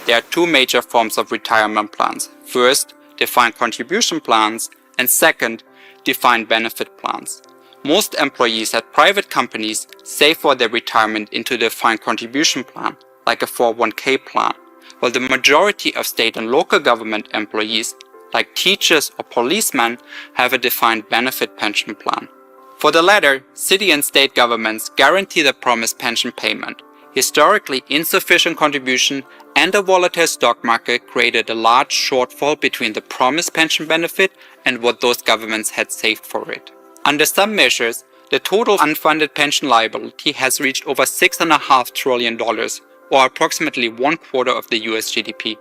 there are two major forms of retirement plans. First, defined contribution plans, and second, defined benefit plans. Most employees at private companies save for their retirement into a defined contribution plan, like a 401k plan, while the majority of state and local government employees, like teachers or policemen, have a defined benefit pension plan. For the latter, city and state governments guarantee the promised pension payment. Historically, insufficient contribution and a volatile stock market created a large shortfall between the promised pension benefit and what those governments had saved for it. Under some measures, the total unfunded pension liability has reached over $6.5 trillion, or approximately 1/4 of the US GDP.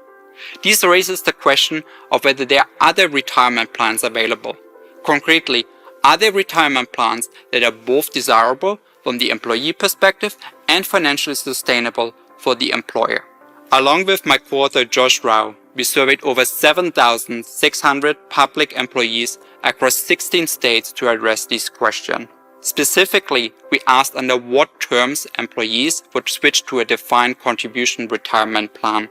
This raises the question of whether there are other retirement plans available. Concretely, are there retirement plans that are both desirable from the employee perspective and financially sustainable for the employer? Along with my co-author Josh Rao, we surveyed over 7,600 public employees across 16 states to address this question. Specifically, we asked under what terms employees would switch to a defined contribution retirement plan,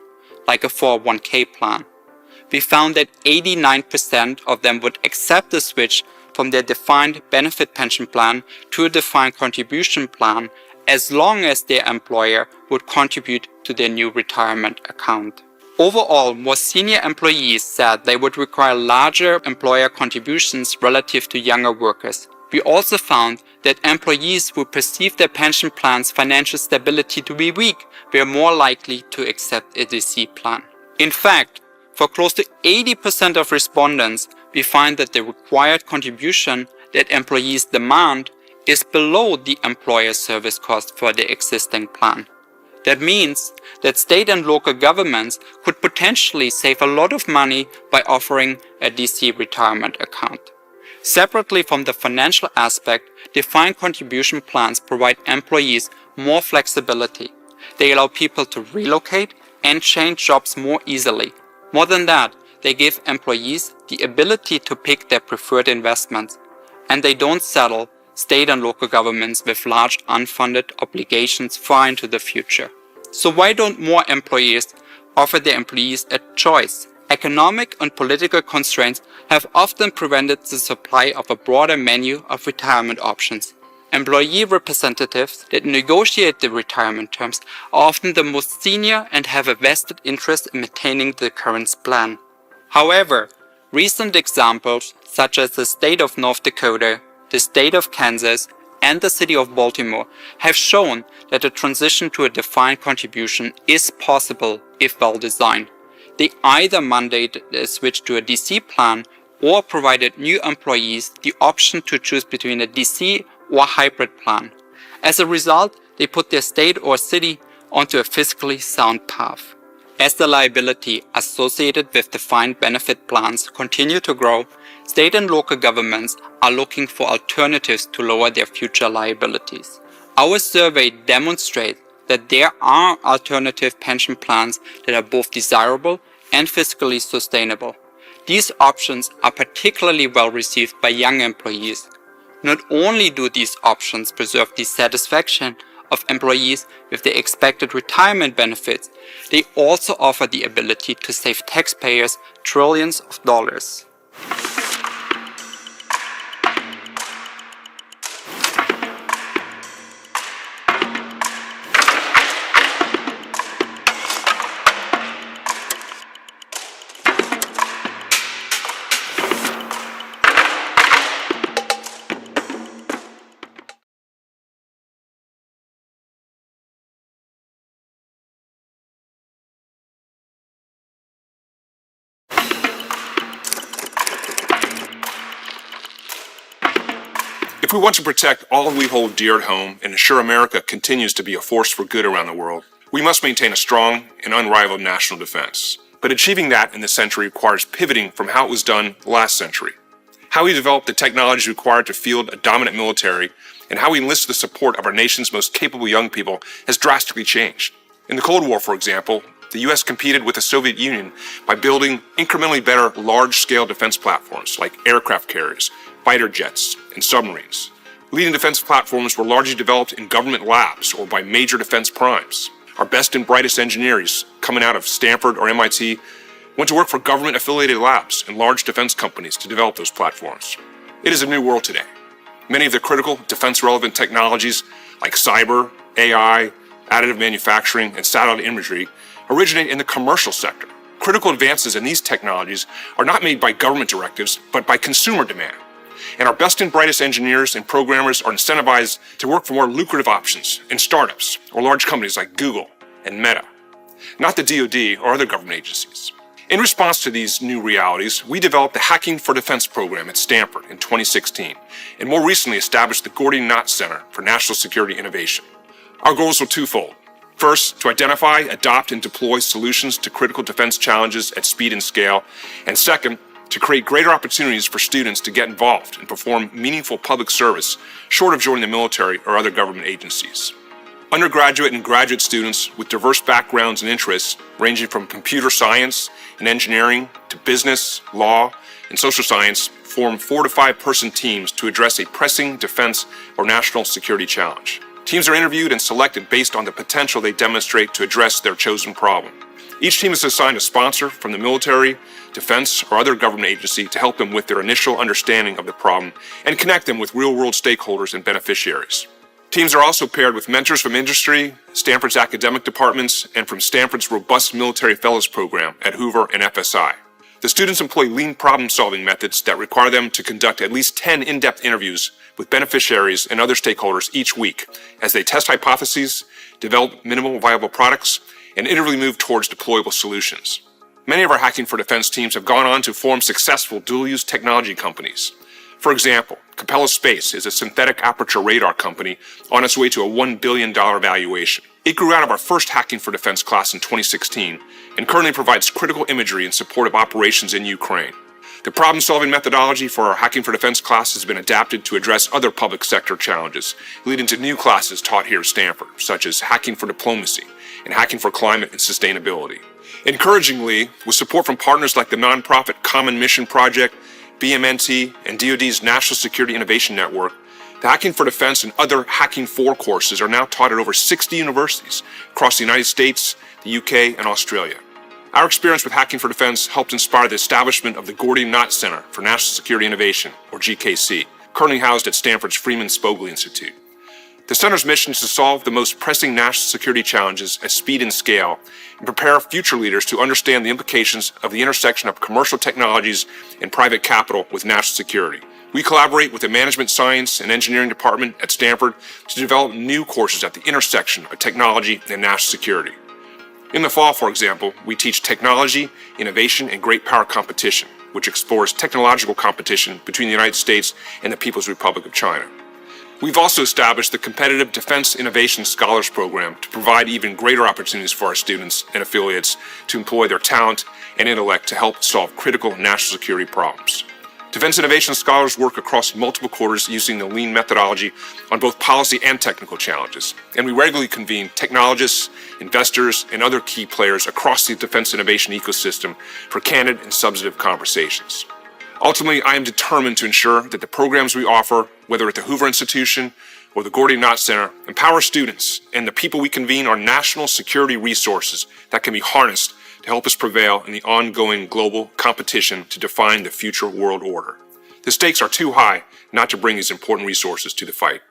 like a 401k plan. We found that 89% of them would accept the switch from their defined benefit pension plan to a defined contribution plan as long as their employer would contribute to their new retirement account. Overall, more senior employees said they would require larger employer contributions relative to younger workers. We also found that employees who perceived their pension plan's financial stability to be weak were more likely to accept a DC plan. In fact, for close to 80% of respondents, we find that the required contribution that employees demand is below the employer service cost for the existing plan. That means that state and local governments could potentially save a lot of money by offering a DC retirement account. Separately from the financial aspect, defined contribution plans provide employees more flexibility. They allow people to relocate and change jobs more easily. More than that, they give employees the ability to pick their preferred investments, and they don't saddle state and local governments with large unfunded obligations far into the future. So why don't more employers offer their employees a choice? Economic and political constraints have often prevented the supply of a broader menu of retirement options. Employee representatives that negotiate the retirement terms are often the most senior and have a vested interest in maintaining the current plan. However, recent examples such as the state of North Dakota, the state of Kansas, and the city of Baltimore have shown that a transition to a defined contribution is possible if well designed. They either mandated a switch to a DC plan or provided new employees the option to choose between a DC or hybrid plan. As a result, they put their state or city onto a fiscally sound path. As the liability associated with defined benefit plans continue to grow, state and local governments are looking for alternatives to lower their future liabilities. Our survey demonstrates that there are alternative pension plans that are both desirable and fiscally sustainable. These options are particularly well received by young employees. Not only do these options preserve the satisfaction of employees with their expected retirement benefits, they also offer the ability to save taxpayers trillions of dollars. If we want to protect all we hold dear at home and ensure America continues to be a force for good around the world, we must maintain a strong and unrivaled national defense. But achieving that in this century requires pivoting from how it was done last century. How we develop the technologies required to field a dominant military and how we enlist the support of our nation's most capable young people has drastically changed. In the Cold War, for example, the U.S. competed with the Soviet Union by building incrementally better large-scale defense platforms like aircraft carriers, fighter jets, and submarines. Leading defense platforms were largely developed in government labs or by major defense primes. Our best and brightest engineers coming out of Stanford or MIT went to work for government-affiliated labs and large defense companies to develop those platforms. It is a new world today. Many of the critical defense-relevant technologies like cyber, AI, additive manufacturing, and satellite imagery originate in the commercial sector. Critical advances in these technologies are not made by government directives, but by consumer demand. And our best and brightest engineers and programmers are incentivized to work for more lucrative options in startups or large companies like Google and Meta, not the DoD or other government agencies. In response to these new realities, we developed the Hacking for Defense program at Stanford in 2016, and more recently established the Gordian Knot Center for National Security Innovation. Our goals were twofold. First, to identify, adopt, and deploy solutions to critical defense challenges at speed and scale, and second, to create greater opportunities for students to get involved and perform meaningful public service short of joining the military or other government agencies. Undergraduate and graduate students with diverse backgrounds and interests ranging from computer science and engineering to business, law, and social science form 4 to 5 person teams to address a pressing defense or national security challenge. Teams are interviewed and selected based on the potential they demonstrate to address their chosen problem. Each team is assigned a sponsor from the military, defense, or other government agency to help them with their initial understanding of the problem and connect them with real-world stakeholders and beneficiaries. Teams are also paired with mentors from industry, Stanford's academic departments, and from Stanford's robust military fellows program at Hoover and FSI. The students employ lean problem-solving methods that require them to conduct at least 10 in-depth interviews with beneficiaries and other stakeholders each week as they test hypotheses, develop minimal viable products, and iteratively move towards deployable solutions. Many of our Hacking for Defense teams have gone on to form successful dual-use technology companies. For example, Capella Space is a synthetic aperture radar company on its way to a $1 billion valuation. It grew out of our first Hacking for Defense class in 2016 and currently provides critical imagery in support of operations in Ukraine. The problem-solving methodology for our Hacking for Defense class has been adapted to address other public sector challenges, leading to new classes taught here at Stanford, such as Hacking for Diplomacy and Hacking for Climate and Sustainability. Encouragingly, with support from partners like the nonprofit Common Mission Project, BMNT, and DoD's National Security Innovation Network, the Hacking for Defense and other Hacking For courses are now taught at over 60 universities across the United States, the UK, and Australia. Our experience with Hacking for Defense helped inspire the establishment of the Gordian Knot Center for National Security Innovation, or GKC, currently housed at Stanford's Freeman Spogli Institute. The center's mission is to solve the most pressing national security challenges at speed and scale and prepare future leaders to understand the implications of the intersection of commercial technologies and private capital with national security. We collaborate with the Management Science and Engineering Department at Stanford to develop new courses at the intersection of technology and national security. In the fall, for example, we teach Technology, Innovation, and Great Power Competition, which explores technological competition between the United States and the People's Republic of China. We've also established the Competitive Defense Innovation Scholars Program to provide even greater opportunities for our students and affiliates to employ their talent and intellect to help solve critical national security problems. Defense Innovation Scholars work across multiple quarters using the lean methodology on both policy and technical challenges, and we regularly convene technologists, investors, and other key players across the defense innovation ecosystem for candid and substantive conversations. Ultimately, I am determined to ensure that the programs we offer, whether at the Hoover Institution or the Gordian Knot Center, empower students and the people we convene are national security resources that can be harnessed to help us prevail in the ongoing global competition to define the future world order. The stakes are too high not to bring these important resources to the fight.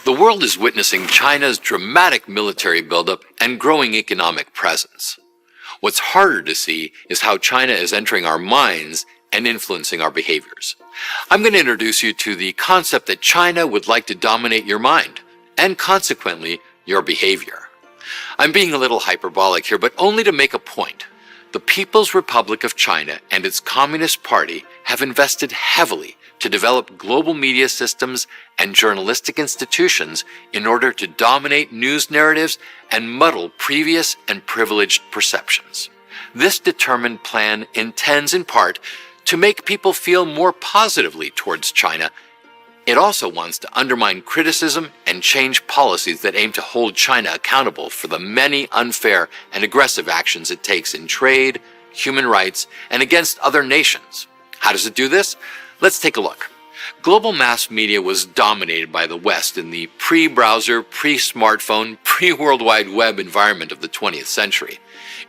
The world is witnessing China's dramatic military buildup and growing economic presence. What's harder to see is how China is entering our minds and influencing our behaviors. I'm going to introduce you to the concept that China would like to dominate your mind, and consequently, your behavior. I'm being a little hyperbolic here, but only to make a point. The People's Republic of China and its Communist Party have invested heavily to develop global media systems and journalistic institutions in order to dominate news narratives and muddle previous and privileged perceptions. This determined plan intends in part to make people feel more positively towards China. It also wants to undermine criticism and change policies that aim to hold China accountable for the many unfair and aggressive actions it takes in trade, human rights, and against other nations. How does it do this? Let's take a look. Global mass media was dominated by the West in the pre-browser, pre-smartphone, pre-World Wide Web environment of the 20th century.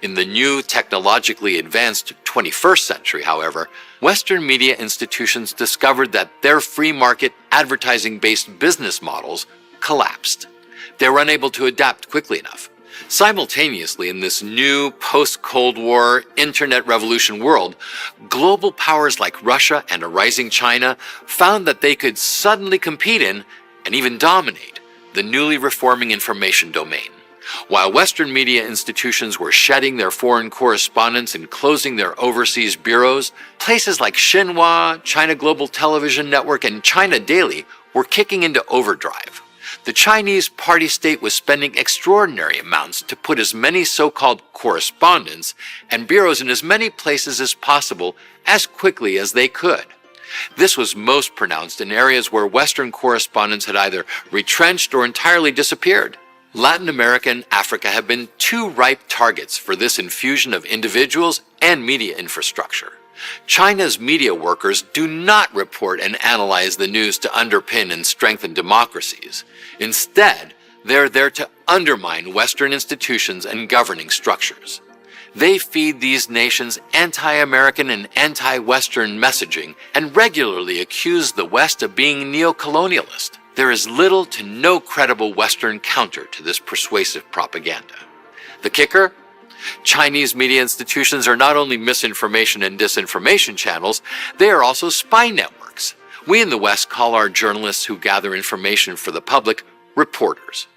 In the new, technologically advanced 21st century, however, Western media institutions discovered that their free market, advertising-based business models collapsed. They were unable to adapt quickly enough. Simultaneously, in this new post-Cold War internet revolution world, global powers like Russia and a rising China found that they could suddenly compete in, and even dominate, the newly reforming information domain. While Western media institutions were shedding their foreign correspondents and closing their overseas bureaus, places like Xinhua, China Global Television Network, and China Daily were kicking into overdrive. The Chinese party state was spending extraordinary amounts to put as many so-called correspondents and bureaus in as many places as possible as quickly as they could. This was most pronounced in areas where Western correspondents had either retrenched or entirely disappeared. Latin America and Africa have been two ripe targets for this infusion of individuals and media infrastructure. China's media workers do not report and analyze the news to underpin and strengthen democracies. Instead, they're there to undermine Western institutions and governing structures. They feed these nations anti-American and anti-Western messaging and regularly accuse the West of being neo-colonialist. There is little to no credible Western counter to this persuasive propaganda. The kicker? Chinese media institutions are not only misinformation and disinformation channels, they are also spy networks. We in the West call our journalists who gather information for the public reporters.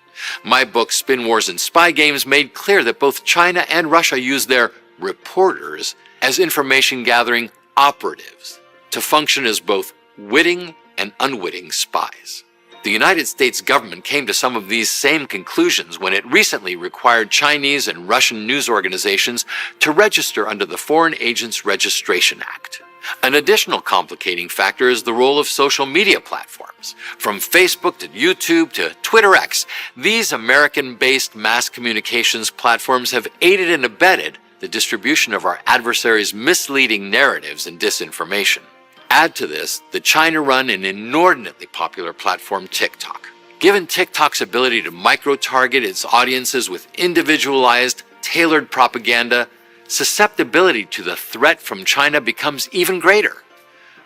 My book, Spin Wars and Spy Games, made clear that both China and Russia use their reporters as information-gathering operatives to function as both witting and unwitting spies. The United States government came to some of these same conclusions when it recently required Chinese and Russian news organizations to register under the Foreign Agents Registration Act. An additional complicating factor is the role of social media platforms. From Facebook to YouTube to Twitter X, these American-based mass communications platforms have aided and abetted the distribution of our adversaries' misleading narratives and disinformation. Add to this the China-run and inordinately popular platform TikTok. Given TikTok's ability to micro-target its audiences with individualized, tailored propaganda, susceptibility to the threat from China becomes even greater.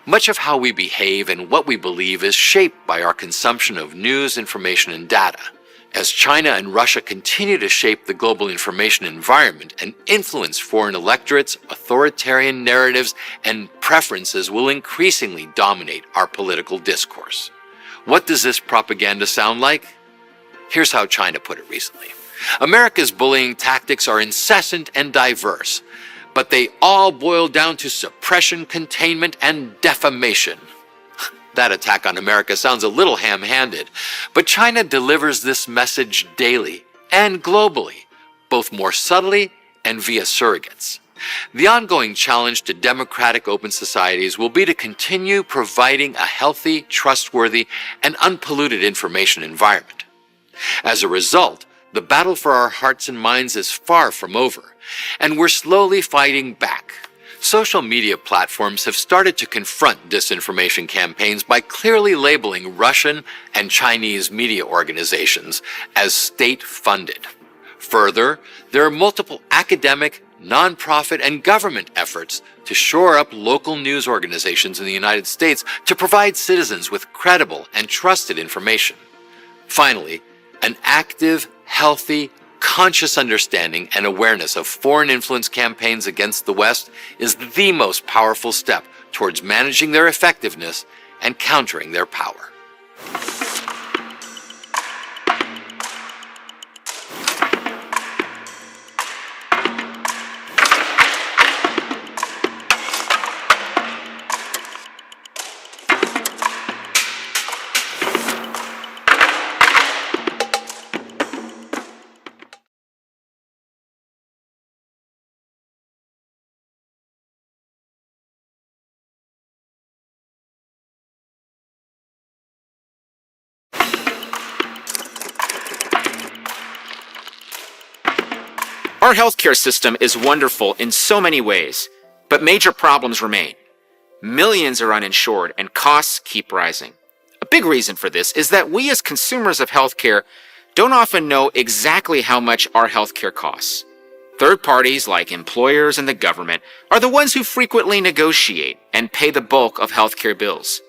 Much of how we behave and what we believe is shaped by our consumption of news, information, and data. As China and Russia continue to shape the global information environment and influence foreign electorates, authoritarian narratives and preferences will increasingly dominate our political discourse. What does this propaganda sound like? Here's how China put it recently. America's bullying tactics are incessant and diverse, but they all boil down to suppression, containment, and defamation. That attack on America sounds a little ham-handed, but China delivers this message daily and globally, both more subtly and via surrogates. The ongoing challenge to democratic open societies will be to continue providing a healthy, trustworthy, and unpolluted information environment. As a result, the battle for our hearts and minds is far from over, and we're slowly fighting back. Social media platforms have started to confront disinformation campaigns by clearly labeling Russian and Chinese media organizations as state-funded. Further, there are multiple academic, nonprofit, and government efforts to shore up local news organizations in the United States to provide citizens with credible and trusted information. Finally, an active, healthy, conscious understanding and awareness of foreign influence campaigns against the West is the most powerful step towards managing their effectiveness and countering their power. Our healthcare system is wonderful in so many ways, but major problems remain. Millions are uninsured and costs keep rising. A big reason for this is that we as consumers of healthcare don't often know exactly how much our healthcare costs. Third parties like employers and the government are the ones who frequently negotiate and pay the bulk of healthcare bills.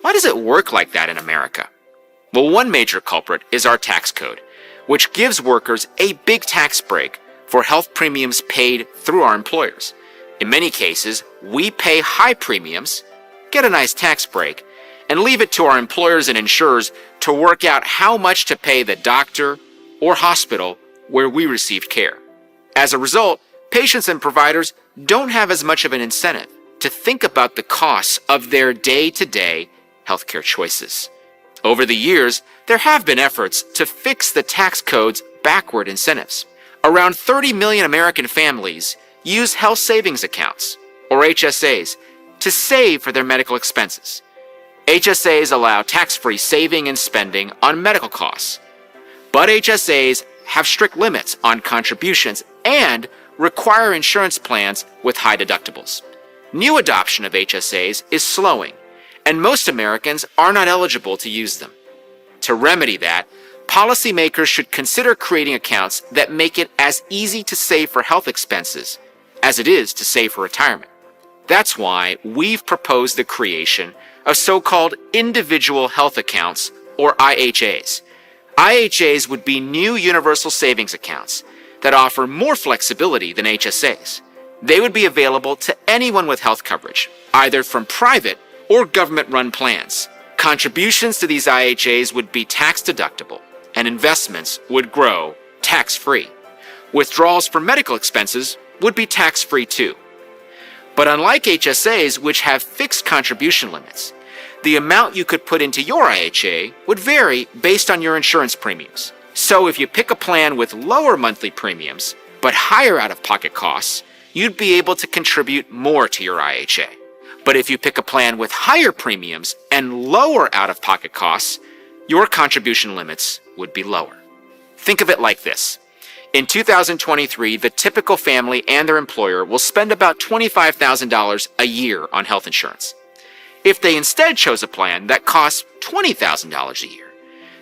Why does it work like that in America? Well, one major culprit is our tax code, which gives workers a big tax break for health premiums paid through our employers. In many cases, we pay high premiums, get a nice tax break, and leave it to our employers and insurers to work out how much to pay the doctor or hospital where we received care. As a result, patients and providers don't have as much of an incentive to think about the costs of their day-to-day healthcare choices. Over the years, there have been efforts to fix the tax code's backward incentives. Around 30 million American families use health savings accounts, or HSAs, to save for their medical expenses. HSAs allow tax-free saving and spending on medical costs. But HSAs have strict limits on contributions and require insurance plans with high deductibles. New adoption of HSAs is slowing, and most Americans are not eligible to use them. To remedy that, policymakers should consider creating accounts that make it as easy to save for health expenses as it is to save for retirement. That's why we've proposed the creation of so-called individual health accounts, or IHAs. IHAs would be new universal savings accounts that offer more flexibility than HSAs. They would be available to anyone with health coverage, either from private or government-run plans. Contributions to these IHAs would be tax-deductible, and investments would grow tax-free. Withdrawals for medical expenses would be tax-free too. But unlike HSAs, which have fixed contribution limits, the amount you could put into your IHA would vary based on your insurance premiums. So if you pick a plan with lower monthly premiums, but higher out-of-pocket costs, you'd be able to contribute more to your IHA. But if you pick a plan with higher premiums and lower out-of-pocket costs, your contribution limits would be lower. Think of it like this. In 2023, the typical family and their employer will spend about $25,000 a year on health insurance. If they instead chose a plan that costs $20,000 a year,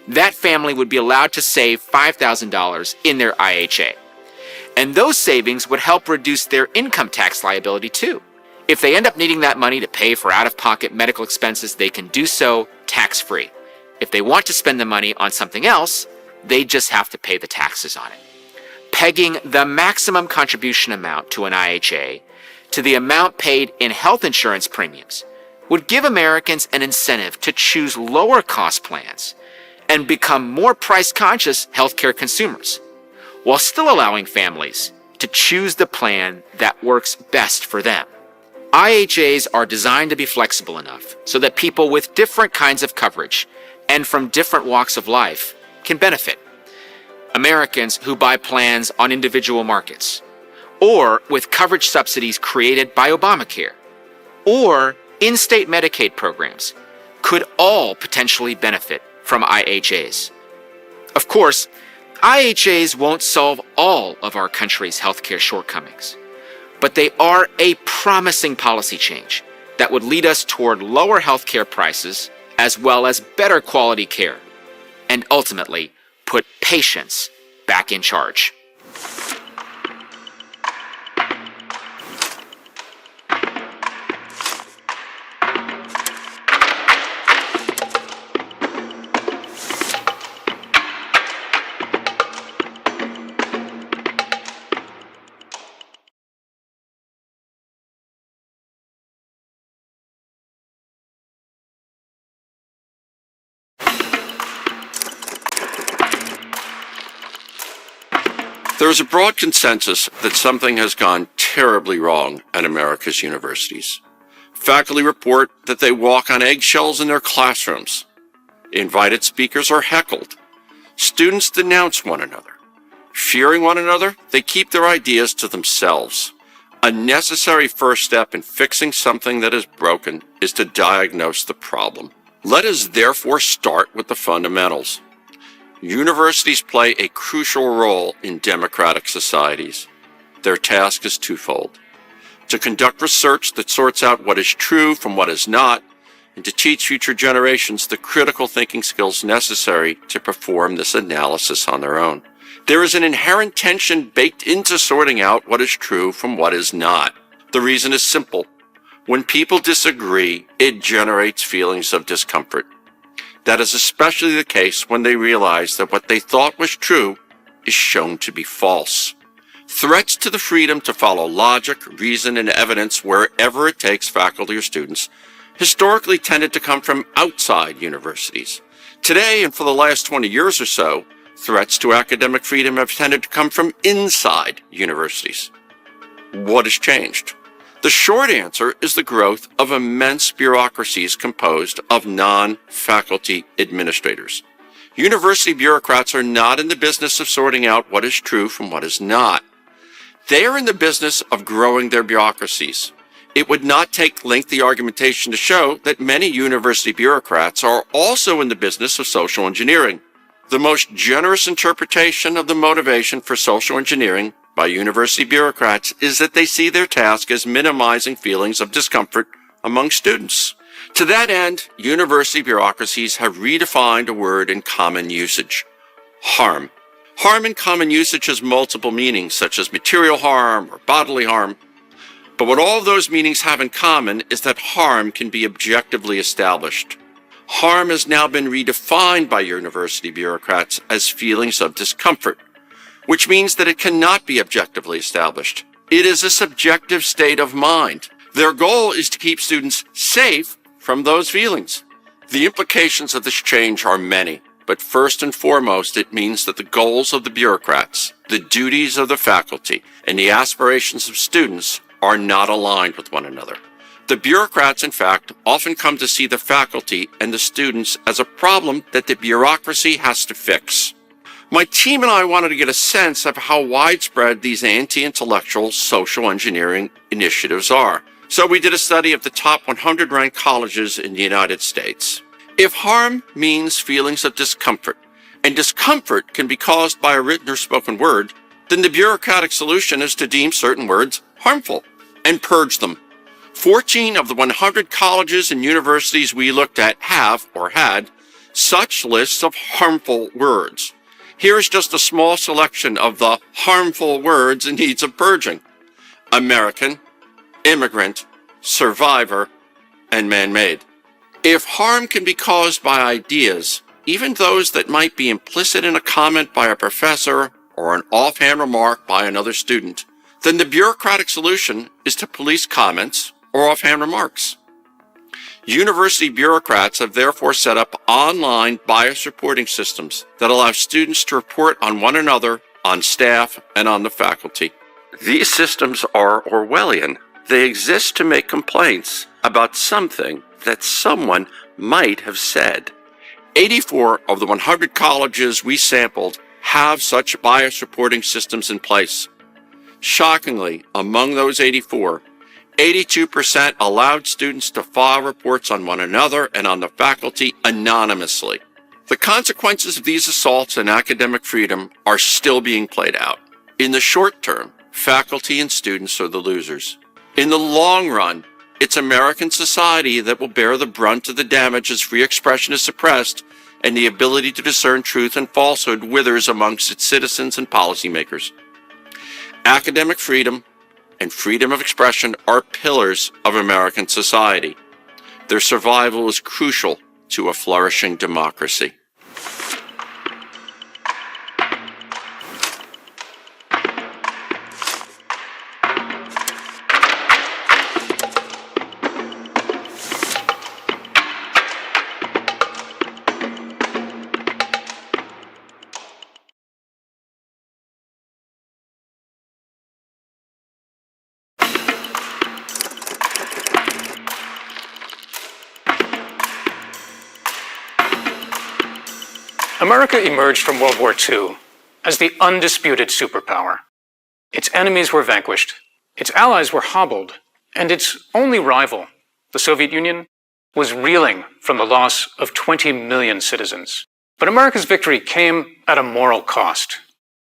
that family would be allowed to save $5,000 in their IHA. And those savings would help reduce their income tax liability too. If they end up needing that money to pay for out-of-pocket medical expenses, they can do so tax-free. If they want to spend the money on something else, they just have to pay the taxes on it. Pegging the maximum contribution amount to an IHA to the amount paid in health insurance premiums would give Americans an incentive to choose lower-cost plans and become more price-conscious healthcare consumers, while still allowing families to choose the plan that works best for them. IHAs are designed to be flexible enough so that people with different kinds of coverage and from different walks of life can benefit. Americans who buy plans on individual markets, or with coverage subsidies created by Obamacare, or in-state Medicaid programs, could all potentially benefit from IHAs. Of course, IHAs won't solve all of our country's healthcare shortcomings, but they are a promising policy change that would lead us toward lower healthcare prices as well as better quality care, and ultimately put patients back in charge. There is a broad consensus that something has gone terribly wrong at America's universities. Faculty report that they walk on eggshells in their classrooms. Invited speakers are heckled. Students denounce one another. Fearing one another, they keep their ideas to themselves. A necessary first step in fixing something that is broken is to diagnose the problem. Let us therefore start with the fundamentals. Universities play a crucial role in democratic societies. Their task is twofold: to conduct research that sorts out what is true from what is not, and to teach future generations the critical thinking skills necessary to perform this analysis on their own. There is an inherent tension baked into sorting out what is true from what is not. The reason is simple. When people disagree, it generates feelings of discomfort. That is especially the case when they realize that what they thought was true is shown to be false. Threats to the freedom to follow logic, reason, and evidence wherever it takes faculty or students historically tended to come from outside universities. Today, and for the last 20 years or so, threats to academic freedom have tended to come from inside universities. What has changed? The short answer is the growth of immense bureaucracies composed of non-faculty administrators. University bureaucrats are not in the business of sorting out what is true from what is not. They are in the business of growing their bureaucracies. It would not take lengthy argumentation to show that many university bureaucrats are also in the business of social engineering. The most generous interpretation of the motivation for social engineering by university bureaucrats is that they see their task as minimizing feelings of discomfort among students. To that end, university bureaucracies have redefined a word in common usage: harm. Harm in common usage has multiple meanings, such as material harm or bodily harm. But what all of those meanings have in common is that harm can be objectively established. Harm has now been redefined by university bureaucrats as feelings of discomfort, which means that it cannot be objectively established. It is a subjective state of mind. Their goal is to keep students safe from those feelings. The implications of this change are many, but first and foremost, it means that the goals of the bureaucrats, the duties of the faculty, and the aspirations of students are not aligned with one another. The bureaucrats, in fact, often come to see the faculty and the students as a problem that the bureaucracy has to fix. My team and I wanted to get a sense of how widespread these anti-intellectual social engineering initiatives are. So we did a study of the top 100 ranked colleges in the United States. If harm means feelings of discomfort, and discomfort can be caused by a written or spoken word, then the bureaucratic solution is to deem certain words harmful and purge them. 14 of the 100 colleges and universities we looked at have, or had, such lists of harmful words. Here is just a small selection of the harmful words in need of purging: American, immigrant, survivor, and man-made. If harm can be caused by ideas, even those that might be implicit in a comment by a professor or an offhand remark by another student, then the bureaucratic solution is to police comments or offhand remarks. University bureaucrats have therefore set up online bias reporting systems that allow students to report on one another, on staff, and on the faculty. These systems are Orwellian. They exist to make complaints about something that someone might have said. 84 of the 100 colleges we sampled have such bias reporting systems in place. Shockingly, among those 84, 82% allowed students to file reports on one another and on the faculty anonymously. The consequences of these assaults on academic freedom are still being played out. In the short term, faculty and students are the losers. In the long run, it's American society that will bear the brunt of the damage as free expression is suppressed and the ability to discern truth and falsehood withers amongst its citizens and policymakers. Academic freedom and freedom of expression are pillars of American society. Their survival is crucial to a flourishing democracy. America emerged from World War II as the undisputed superpower. Its enemies were vanquished, its allies were hobbled, and its only rival, the Soviet Union, was reeling from the loss of 20 million citizens. But America's victory came at a moral cost.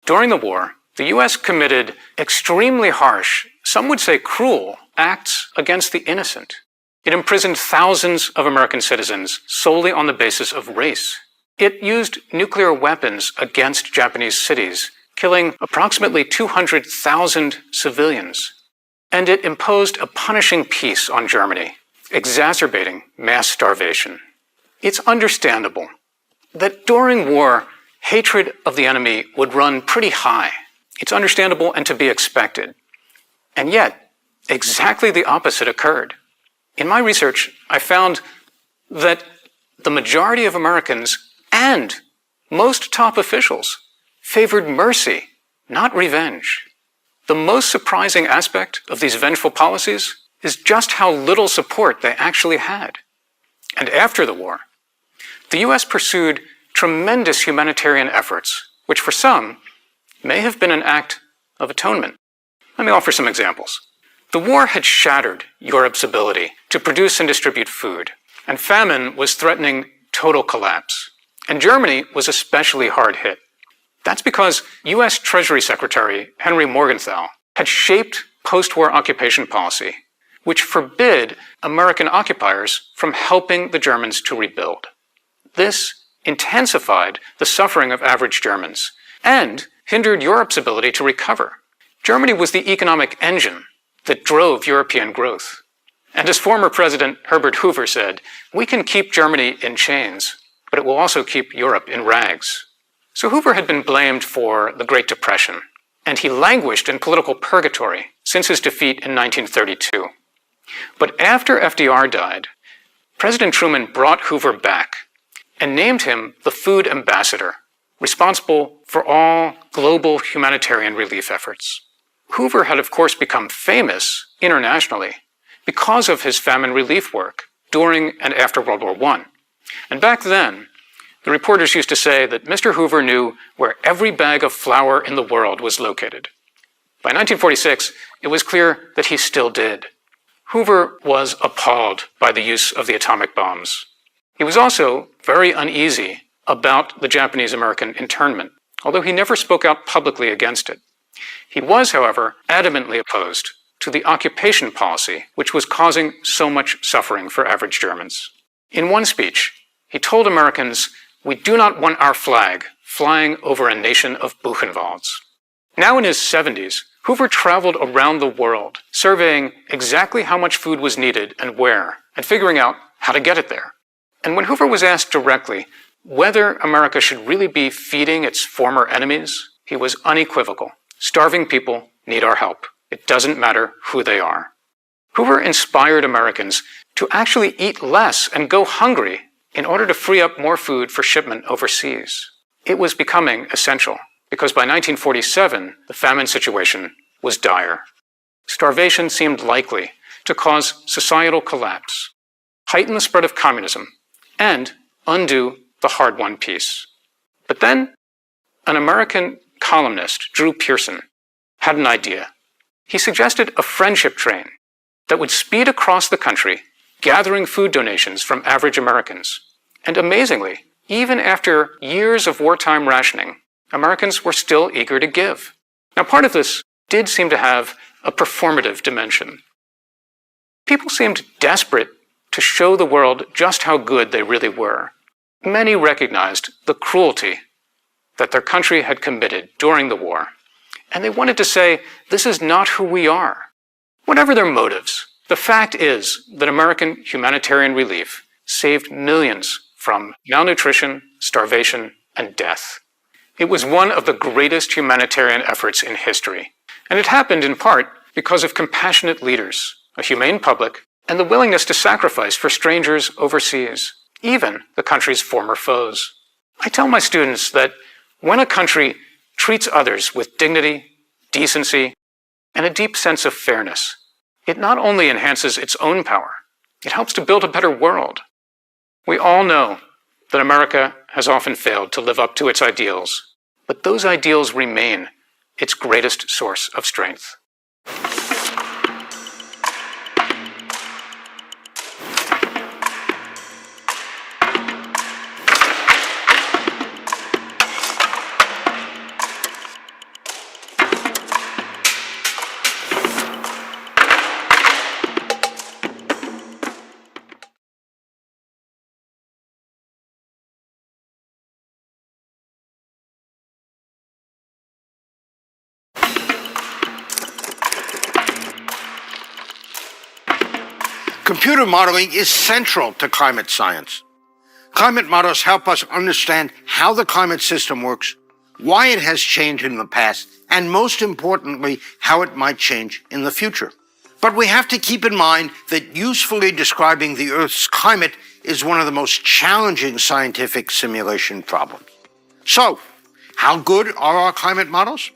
During the war, the U.S. committed extremely harsh, some would say cruel, acts against the innocent. It imprisoned thousands of American citizens solely on the basis of race. It used nuclear weapons against Japanese cities, killing approximately 200,000 civilians. And it imposed a punishing peace on Germany, exacerbating mass starvation. It's understandable that during war, hatred of the enemy would run pretty high. It's understandable and to be expected. And yet, exactly the opposite occurred. In my research, I found that the majority of Americans and most top officials favored mercy, not revenge. The most surprising aspect of these vengeful policies is just how little support they actually had. And after the war, the U.S. pursued tremendous humanitarian efforts, which for some may have been an act of atonement. Let me offer some examples. The war had shattered Europe's ability to produce and distribute food, and famine was threatening total collapse. And Germany was especially hard hit. That's because U.S. Treasury Secretary Henry Morgenthau had shaped post-war occupation policy, which forbid American occupiers from helping the Germans to rebuild. This intensified the suffering of average Germans and hindered Europe's ability to recover. Germany was the economic engine that drove European growth. And as former President Herbert Hoover said, we can keep Germany in chains, but it will also keep Europe in rags. So Hoover had been blamed for the Great Depression, and he languished in political purgatory since his defeat in 1932. But after FDR died, President Truman brought Hoover back and named him the Food Ambassador, responsible for all global humanitarian relief efforts. Hoover had, of course, become famous internationally because of his famine relief work during and after World War I. And back then, the reporters used to say that Mr. Hoover knew where every bag of flour in the world was located. By 1946, it was clear that he still did. Hoover was appalled by the use of the atomic bombs. He was also very uneasy about the Japanese-American internment, although he never spoke out publicly against it. He was, however, adamantly opposed to the occupation policy, which was causing so much suffering for average Germans. In one speech, he told Americans, "We do not want our flag flying over a nation of Buchenwalds." Now in his 70s, Hoover traveled around the world, surveying exactly how much food was needed and where, and figuring out how to get it there. And when Hoover was asked directly whether America should really be feeding its former enemies, he was unequivocal. Starving people need our help. It doesn't matter who they are. Hoover inspired Americans to actually eat less and go hungry in order to free up more food for shipment overseas. It was becoming essential because by 1947, the famine situation was dire. Starvation seemed likely to cause societal collapse, heighten the spread of communism, and undo the hard-won peace. But then, an American columnist, Drew Pearson, had an idea. He suggested a friendship train that would speed across the country, gathering food donations from average Americans. And amazingly, even after years of wartime rationing, Americans were still eager to give. Now, part of this did seem to have a performative dimension. People seemed desperate to show the world just how good they really were. Many recognized the cruelty that their country had committed during the war, and they wanted to say, this is not who we are. Whatever their motives, the fact is that American humanitarian relief saved millions from malnutrition, starvation, and death. It was one of the greatest humanitarian efforts in history, and it happened in part because of compassionate leaders, a humane public, and the willingness to sacrifice for strangers overseas, even the country's former foes. I tell my students that when a country treats others with dignity, decency, and a deep sense of fairness, it not only enhances its own power, it helps to build a better world. We all know that America has often failed to live up to its ideals, but those ideals remain its greatest source of strength. Computer modeling is central to climate science. Climate models help us understand how the climate system works, why it has changed in the past, and most importantly, how it might change in the future. But we have to keep in mind that usefully describing the Earth's climate is one of the most challenging scientific simulation problems. So, how good are our climate models?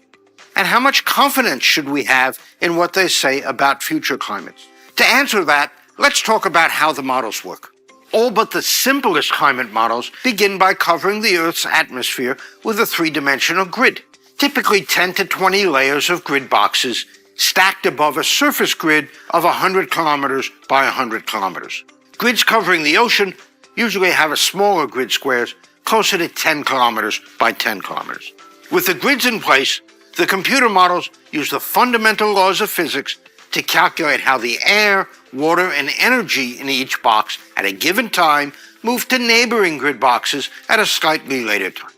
And how much confidence should we have in what they say about future climates? To answer that, let's talk about how the models work. All but the simplest climate models begin by covering the Earth's atmosphere with a three-dimensional grid, typically 10 to 20 layers of grid boxes stacked above a surface grid of 100 kilometers by 100 kilometers. Grids covering the ocean usually have a smaller grid squares, closer to 10 kilometers by 10 kilometers. With the grids in place, the computer models use the fundamental laws of physics to calculate how the air, water, and energy in each box at a given time move to neighboring grid boxes at a slightly later time.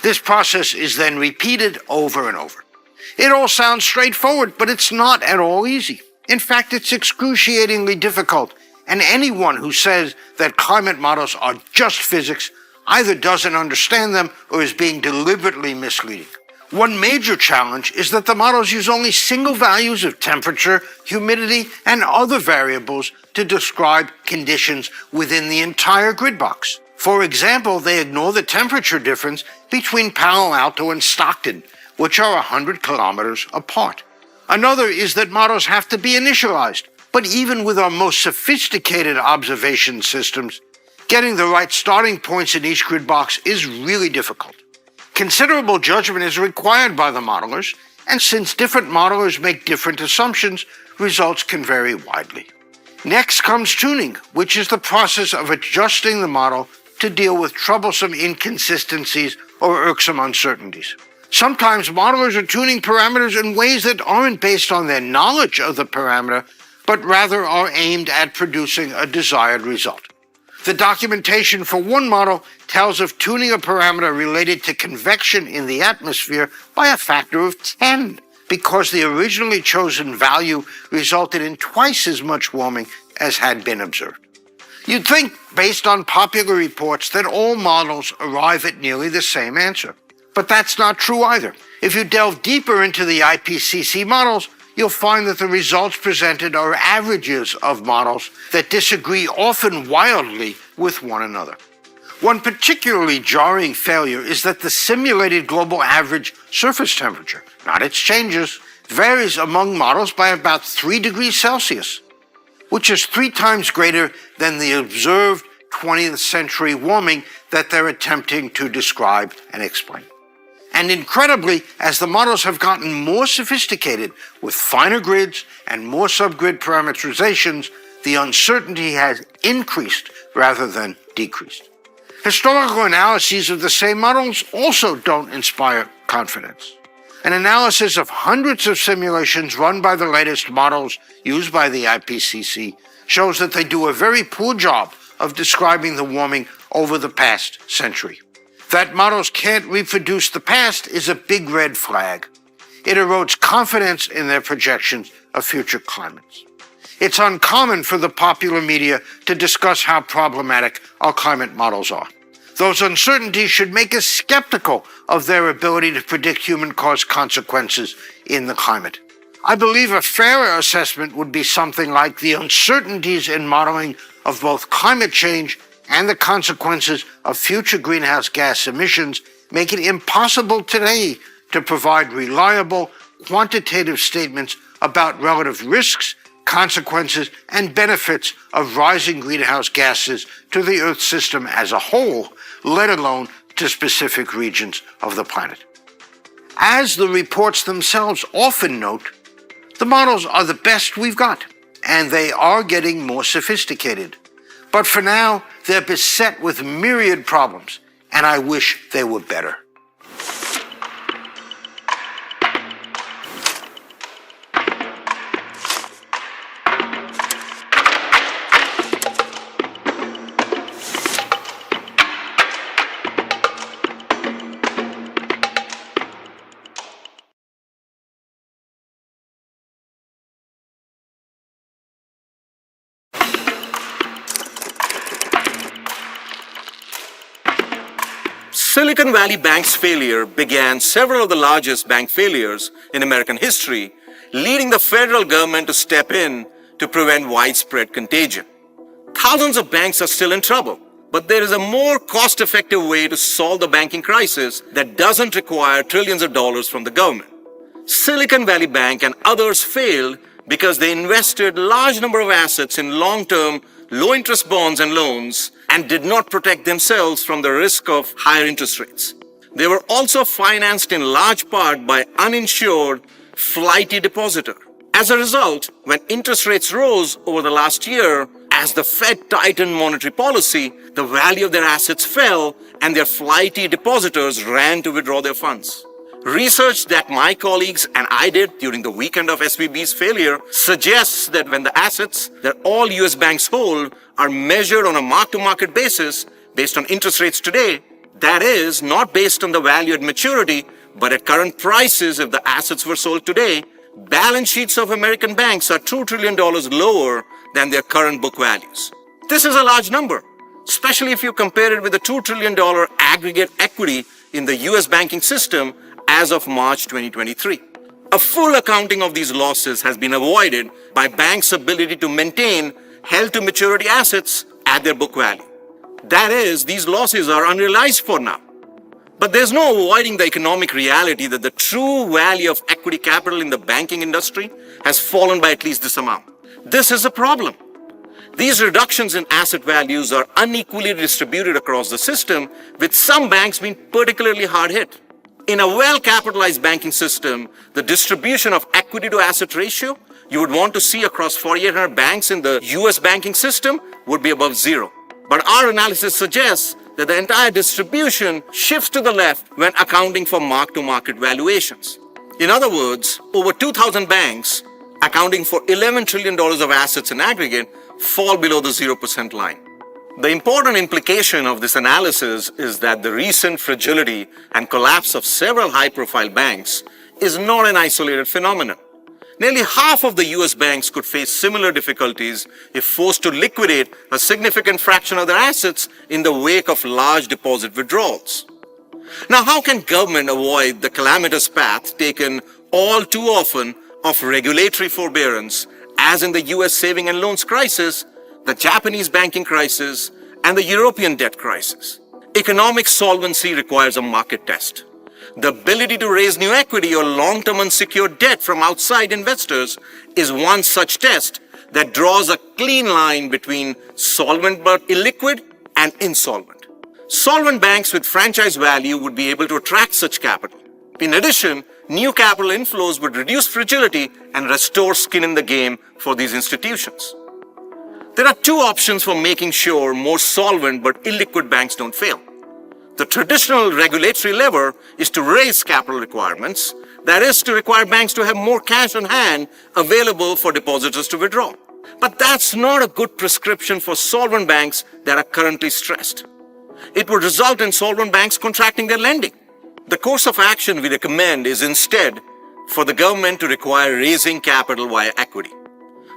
This process is then repeated over and over. It all sounds straightforward, but it's not at all easy. In fact, it's excruciatingly difficult, and anyone who says that climate models are just physics either doesn't understand them or is being deliberately misleading. One major challenge is that the models use only single values of temperature, humidity, and other variables to describe conditions within the entire grid box. For example, they ignore the temperature difference between Palo Alto and Stockton, which are 100 kilometers apart. Another is that models have to be initialized, but even with our most sophisticated observation systems, getting the right starting points in each grid box is really difficult. Considerable judgment is required by the modelers, and since different modelers make different assumptions, results can vary widely. Next comes tuning, which is the process of adjusting the model to deal with troublesome inconsistencies or irksome uncertainties. Sometimes modelers are tuning parameters in ways that aren't based on their knowledge of the parameter, but rather are aimed at producing a desired result. The documentation for one model tells of tuning a parameter related to convection in the atmosphere by a factor of 10, because the originally chosen value resulted in twice as much warming as had been observed. You'd think, based on popular reports, that all models arrive at nearly the same answer. But that's not true either. If you delve deeper into the IPCC models, you'll find that the results presented are averages of models that disagree often wildly with one another. One particularly jarring failure is that the simulated global average surface temperature, not its changes, varies among models by about 3 degrees Celsius, which is 3 times greater than the observed 20th century warming that they're attempting to describe and explain. And incredibly, as the models have gotten more sophisticated with finer grids and more subgrid parameterizations, the uncertainty has increased rather than decreased. Historical analyses of the same models also don't inspire confidence. An analysis of hundreds of simulations run by the latest models used by the IPCC shows that they do a very poor job of describing the warming over the past century. That models can't reproduce the past is a big red flag. It erodes confidence in their projections of future climates. It's uncommon for the popular media to discuss how problematic our climate models are. Those uncertainties should make us skeptical of their ability to predict human-caused consequences in the climate. I believe a fairer assessment would be something like the uncertainties in modeling of both climate change and the consequences of future greenhouse gas emissions make it impossible today to provide reliable, quantitative statements about relative risks, consequences, and benefits of rising greenhouse gases to the Earth system as a whole, let alone to specific regions of the planet. As the reports themselves often note, the models are the best we've got, and they are getting more sophisticated. But for now, they're beset with myriad problems, and I wish they were better. Silicon Valley Bank's failure began several of the largest bank failures in American history, leading the federal government to step in to prevent widespread contagion. Thousands of banks are still in trouble, but there is a more cost-effective way to solve the banking crisis that doesn't require trillions of dollars from the government. Silicon Valley Bank and others failed because they invested large number of assets in long-term, low-interest bonds and loans and did not protect themselves from the risk of higher interest rates. They were also financed in large part by uninsured, flighty depositor. As a result, when interest rates rose over the last year, as the Fed tightened monetary policy, the value of their assets fell and their flighty depositors ran to withdraw their funds. Research that my colleagues and I did during the weekend of SVB's failure suggests that when the assets that all US banks hold are measured on a mark-to-market basis based on interest rates today, that is, not based on the value at maturity, but at current prices if the assets were sold today, balance sheets of American banks are $2 trillion lower than their current book values. This is a large number, especially if you compare it with the $2 trillion aggregate equity in the US banking system as of March 2023. A full accounting of these losses has been avoided by banks' ability to maintain held-to-maturity assets at their book value. That is, these losses are unrealized for now. But there's no avoiding the economic reality that the true value of equity capital in the banking industry has fallen by at least this amount. This is a problem. These reductions in asset values are unequally distributed across the system, with some banks being particularly hard hit. In a well-capitalized banking system, the distribution of equity to asset ratio you would want to see across 4,800 banks in the US banking system would be above zero. But our analysis suggests that the entire distribution shifts to the left when accounting for mark-to-market valuations. In other words, over 2,000 banks, accounting for $11 trillion of assets in aggregate, fall below the 0% line. The important implication of this analysis is that the recent fragility and collapse of several high-profile banks is not an isolated phenomenon. Nearly half of the US banks could face similar difficulties if forced to liquidate a significant fraction of their assets in the wake of large deposit withdrawals. Now, how can government avoid the calamitous path taken all too often of regulatory forbearance, as in the US saving and loans crisis, the Japanese banking crisis, and the European debt crisis? Economic solvency requires a market test. The ability to raise new equity or long-term unsecured debt from outside investors is one such test that draws a clean line between solvent but illiquid and insolvent. Solvent banks with franchise value would be able to attract such capital. In addition, new capital inflows would reduce fragility and restore skin in the game for these institutions. There are two options for making sure more solvent but illiquid banks don't fail. The traditional regulatory lever is to raise capital requirements, that is, to require banks to have more cash on hand available for depositors to withdraw. But that's not a good prescription for solvent banks that are currently stressed. It would result in solvent banks contracting their lending. The course of action we recommend is instead for the government to require raising capital via equity.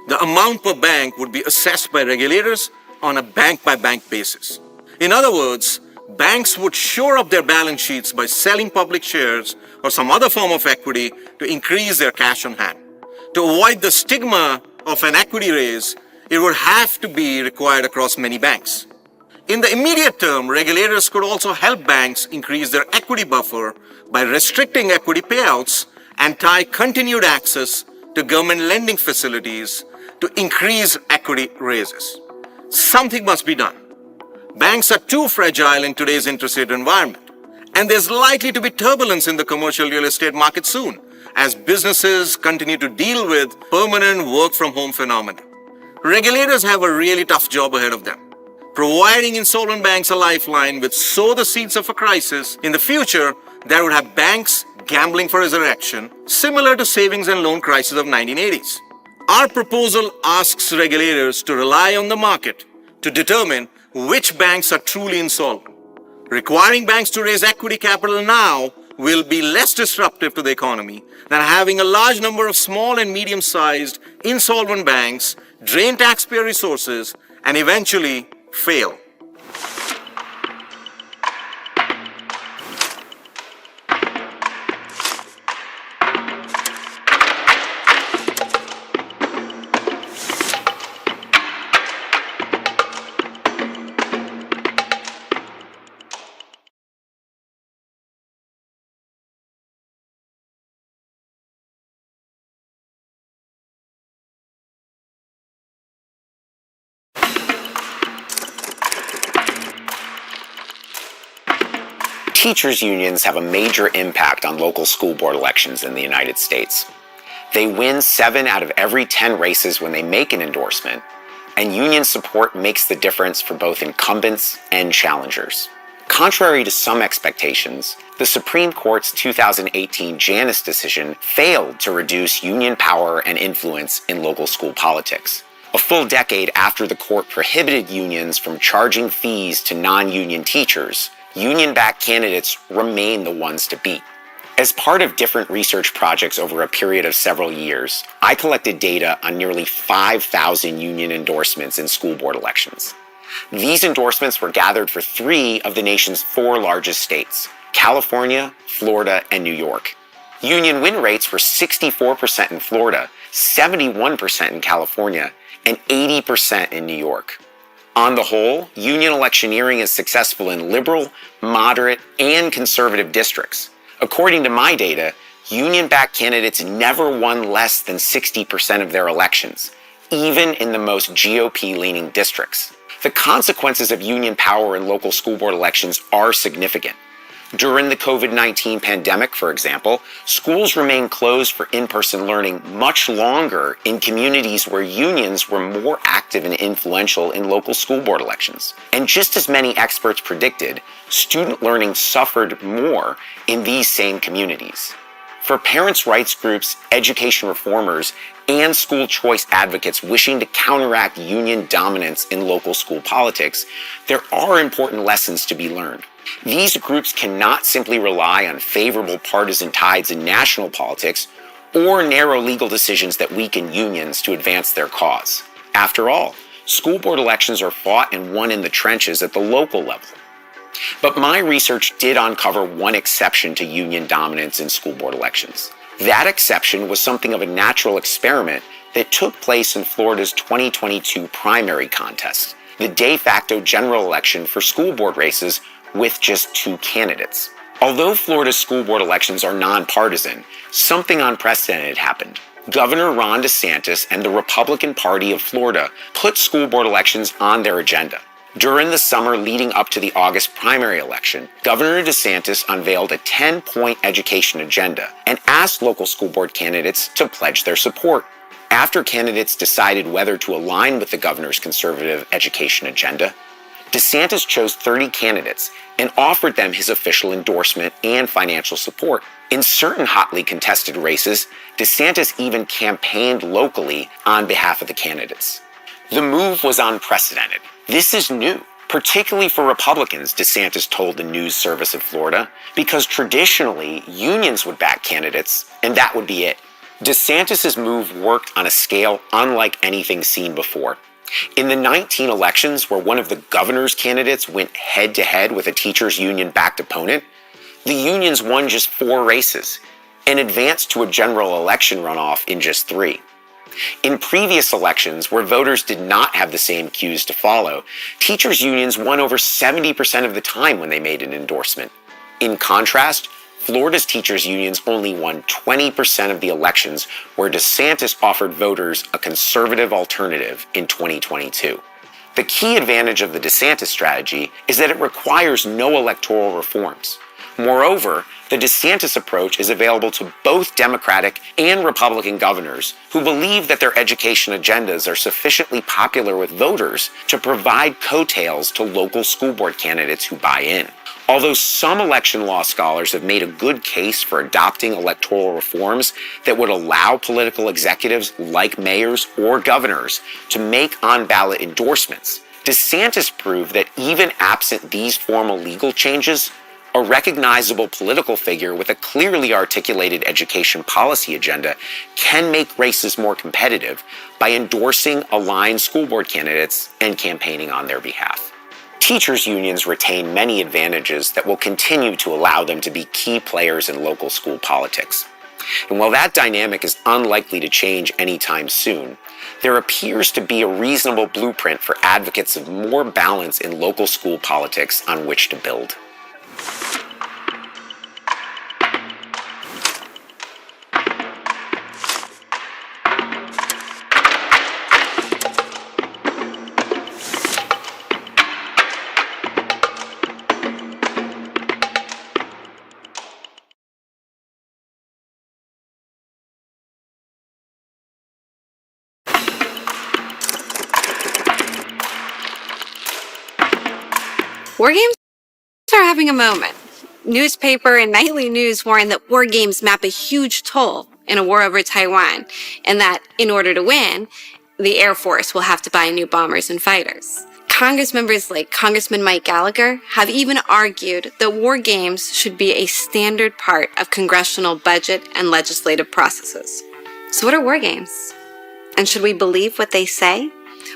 The amount per bank would be assessed by regulators on a bank-by-bank basis. In other words, banks would shore up their balance sheets by selling public shares or some other form of equity to increase their cash on hand. To avoid the stigma of an equity raise, it would have to be required across many banks. In the immediate term, regulators could also help banks increase their equity buffer by restricting equity payouts and tie continued access to government lending facilities to increase equity raises. Something must be done. Banks are too fragile in today's interest rate environment, and there's likely to be turbulence in the commercial real estate market soon as businesses continue to deal with permanent work-from-home phenomena. Regulators have a really tough job ahead of them, providing insolvent banks a lifeline which sow the seeds of a crisis in the future that would have banks gambling for resurrection, similar to savings and loan crisis of 1980s. Our proposal asks regulators to rely on the market to determine which banks are truly insolvent. Requiring banks to raise equity capital now will be less disruptive to the economy than having a large number of small and medium-sized insolvent banks drain taxpayer resources and eventually fail. Teachers' unions have a major impact on local school board elections in the United States. They win 7 out of every 10 races when they make an endorsement, and union support makes the difference for both incumbents and challengers. Contrary to some expectations, the Supreme Court's 2018 Janus decision failed to reduce union power and influence in local school politics. A full decade after the court prohibited unions from charging fees to non-union teachers, union-backed candidates remain the ones to beat. As part of different research projects over a period of several years, I collected data on nearly 5,000 union endorsements in school board elections. These endorsements were gathered for 3 of the nation's 4 largest states, California, Florida, and New York. Union win rates were 64% in Florida, 71% in California, and 80% in New York. On the whole, union electioneering is successful in liberal, moderate, and conservative districts. According to my data, union-backed candidates never won less than 60% of their elections, even in the most GOP-leaning districts. The consequences of union power in local school board elections are significant. During the COVID-19 pandemic, for example, schools remained closed for in-person learning much longer in communities where unions were more active and influential in local school board elections. And just as many experts predicted, student learning suffered more in these same communities. For parents' rights groups, education reformers, and school choice advocates wishing to counteract union dominance in local school politics, there are important lessons to be learned. These groups cannot simply rely on favorable partisan tides in national politics or narrow legal decisions that weaken unions to advance their cause. After all, school board elections are fought and won in the trenches at the local level. But my research did uncover one exception to union dominance in school board elections. That exception was something of a natural experiment that took place in Florida's 2022 primary contest, the de facto general election for school board races with just 2 candidates. Although Florida's school board elections are nonpartisan, something unprecedented happened. Governor Ron DeSantis and the Republican Party of Florida put school board elections on their agenda. During the summer leading up to the August primary election, Governor DeSantis unveiled a 10-point education agenda and asked local school board candidates to pledge their support. After candidates decided whether to align with the governor's conservative education agenda, DeSantis chose 30 candidates and offered them his official endorsement and financial support. In certain hotly contested races, DeSantis even campaigned locally on behalf of the candidates. The move was unprecedented. This is new, particularly for Republicans, DeSantis told the news service of Florida, because traditionally, unions would back candidates, and that would be it. DeSantis' move worked on a scale unlike anything seen before. In the 19 elections where one of the governor's candidates went head-to-head with a teachers' union-backed opponent, the unions won just 4 races and advanced to a general election runoff in just 3. In previous elections, where voters did not have the same cues to follow, teachers' unions won over 70% of the time when they made an endorsement. In contrast, Florida's teachers' unions only won 20% of the elections where DeSantis offered voters a conservative alternative in 2022. The key advantage of the DeSantis strategy is that it requires no electoral reforms. Moreover, the DeSantis approach is available to both Democratic and Republican governors who believe that their education agendas are sufficiently popular with voters to provide coattails to local school board candidates who buy in. Although some election law scholars have made a good case for adopting electoral reforms that would allow political executives like mayors or governors to make on-ballot endorsements, DeSantis proved that even absent these formal legal changes, a recognizable political figure with a clearly articulated education policy agenda can make races more competitive by endorsing aligned school board candidates and campaigning on their behalf. Teachers' unions retain many advantages that will continue to allow them to be key players in local school politics. And while that dynamic is unlikely to change anytime soon, there appears to be a reasonable blueprint for advocates of more balance in local school politics on which to build. War games are having a moment. Newspaper and nightly news warn that war games map a huge toll in a war over Taiwan, and that in order to win, the Air Force will have to buy new bombers and fighters. Congress members like Congressman Mike Gallagher have even argued that war games should be a standard part of congressional budget and legislative processes. So what are war games? And should we believe what they say?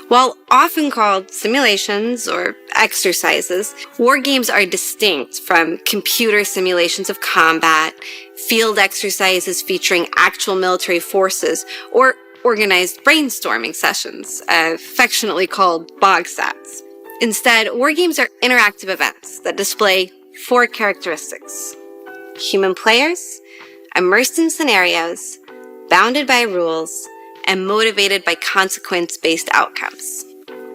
While often called simulations or exercises, war games are distinct from computer simulations of combat, field exercises featuring actual military forces, or organized brainstorming sessions, affectionately called BOGSATs. Instead, war games are interactive events that display 4 characteristics: human players, immersed in scenarios, bounded by rules, and motivated by consequence-based outcomes.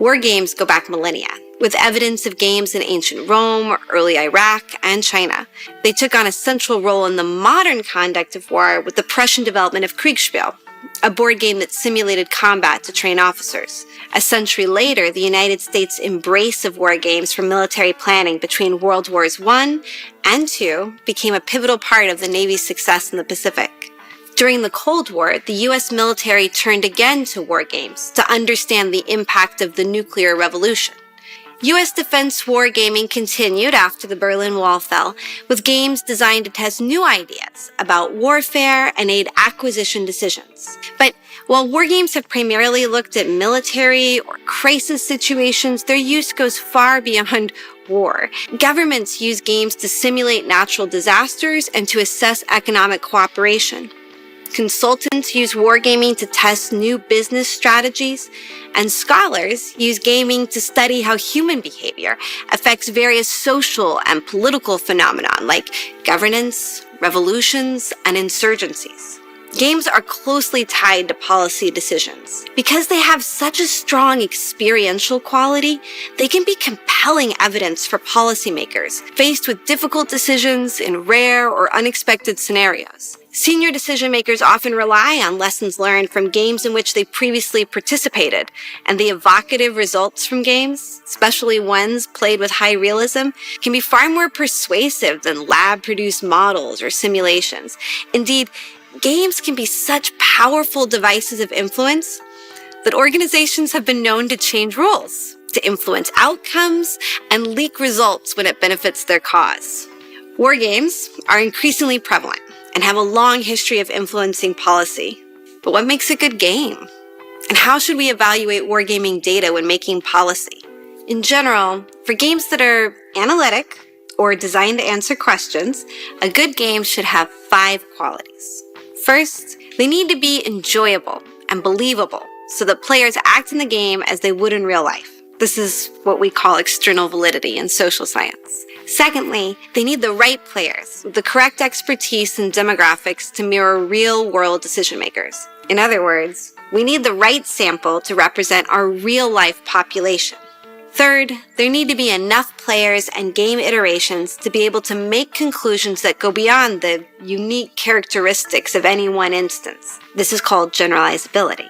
War games go back millennia, with evidence of games in ancient Rome, early Iraq, and China. They took on a central role in the modern conduct of war with the Prussian development of Kriegsspiel, a board game that simulated combat to train officers. A century later, the United States' embrace of war games for military planning between World Wars I and II became a pivotal part of the Navy's success in the Pacific. During the Cold War, the U.S. military turned again to war games to understand the impact of the nuclear revolution. U.S. defense wargaming continued after the Berlin Wall fell, with games designed to test new ideas about warfare and aid acquisition decisions. But while wargames have primarily looked at military or crisis situations, their use goes far beyond war. Governments use games to simulate natural disasters and to assess economic cooperation. Consultants use wargaming to test new business strategies, and scholars use gaming to study how human behavior affects various social and political phenomena like governance, revolutions, and insurgencies. Games are closely tied to policy decisions. Because they have such a strong experiential quality, they can be compelling evidence for policymakers faced with difficult decisions in rare or unexpected scenarios. Senior decision makers often rely on lessons learned from games in which they previously participated, and the evocative results from games, especially ones played with high realism, can be far more persuasive than lab-produced models or simulations. Indeed, games can be such powerful devices of influence that organizations have been known to change rules, to influence outcomes, and leak results when it benefits their cause. War games are increasingly prevalent and have a long history of influencing policy. But what makes a good game? And how should we evaluate wargaming data when making policy? In general, for games that are analytic or designed to answer questions, a good game should have 5 qualities. First, they need to be enjoyable and believable so that players act in the game as they would in real life. This is what we call external validity in social science. Secondly, they need the right players with the correct expertise and demographics to mirror real-world decision makers. In other words, we need the right sample to represent our real-life population. Third, there need to be enough players and game iterations to be able to make conclusions that go beyond the unique characteristics of any one instance. This is called generalizability.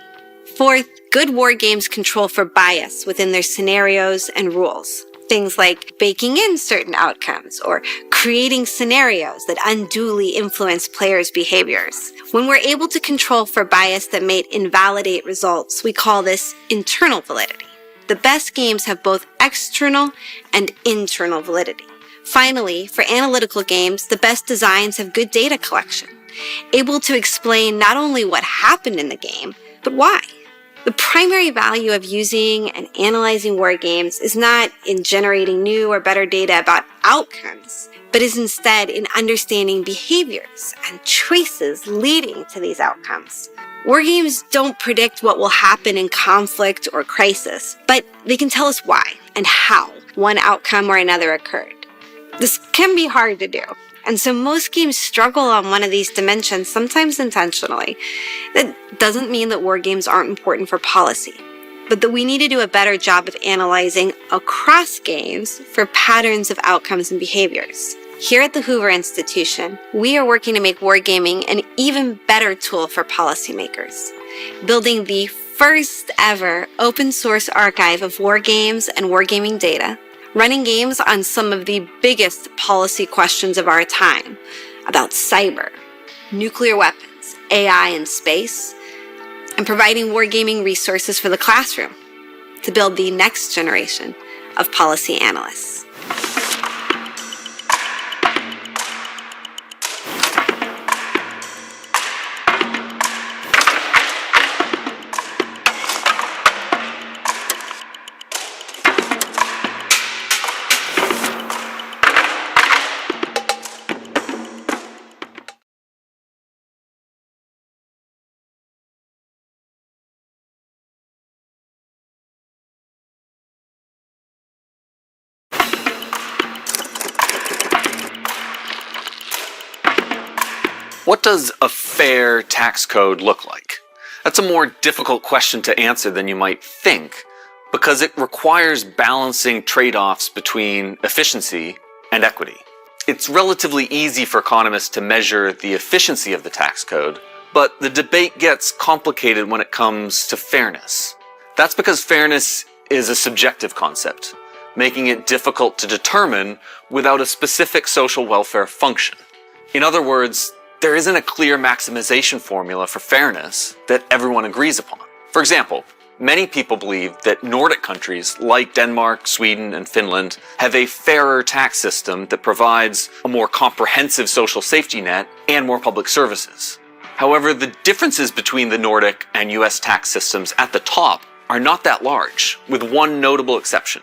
Fourth, good war games control for bias within their scenarios and rules. Things like baking in certain outcomes or creating scenarios that unduly influence players' behaviors. When we're able to control for bias that may invalidate results, we call this internal validity. The best games have both external and internal validity. Finally, for analytical games, the best designs have good data collection, able to explain not only what happened in the game, but why. The primary value of using and analyzing war games is not in generating new or better data about outcomes, but is instead in understanding behaviors and choices leading to these outcomes. War games don't predict what will happen in conflict or crisis, but they can tell us why and how one outcome or another occurred. This can be hard to do, and so most games struggle on one of these dimensions, sometimes intentionally. That doesn't mean that war games aren't important for policy, but that we need to do a better job of analyzing across games for patterns of outcomes and behaviors. Here at the Hoover Institution, we are working to make wargaming an even better tool for policymakers, building the first ever open source archive of war games and wargaming data, running games on some of the biggest policy questions of our time about cyber, nuclear weapons, AI and space, and providing wargaming resources for the classroom to build the next generation of policy analysts. What does a fair tax code look like? That's a more difficult question to answer than you might think, because it requires balancing trade-offs between efficiency and equity. It's relatively easy for economists to measure the efficiency of the tax code, but the debate gets complicated when it comes to fairness. That's because fairness is a subjective concept, making it difficult to determine without a specific social welfare function. In other words, there isn't a clear maximization formula for fairness that everyone agrees upon. For example, many people believe that Nordic countries like Denmark, Sweden, and Finland have a fairer tax system that provides a more comprehensive social safety net and more public services. However, the differences between the Nordic and US tax systems at the top are not that large, with one notable exception.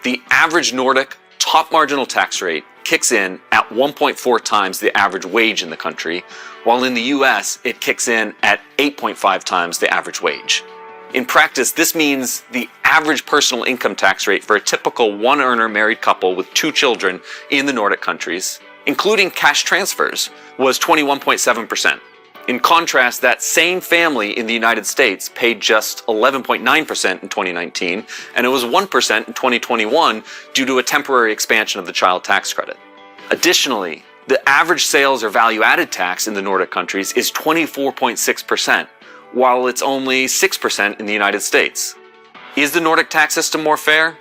The average Nordic top marginal tax rate kicks in at 1.4 times the average wage in the country, while in the US it kicks in at 8.5 times the average wage. In practice, this means the average personal income tax rate for a typical one-earner married couple with 2 children in the Nordic countries, including cash transfers, was 21.7%. In contrast, that same family in the United States paid just 11.9% in 2019, and it was 1% in 2021 due to a temporary expansion of the child tax credit. Additionally, the average sales or value-added tax in the Nordic countries is 24.6%, while it's only 6% in the United States. Is the Nordic tax system more fair?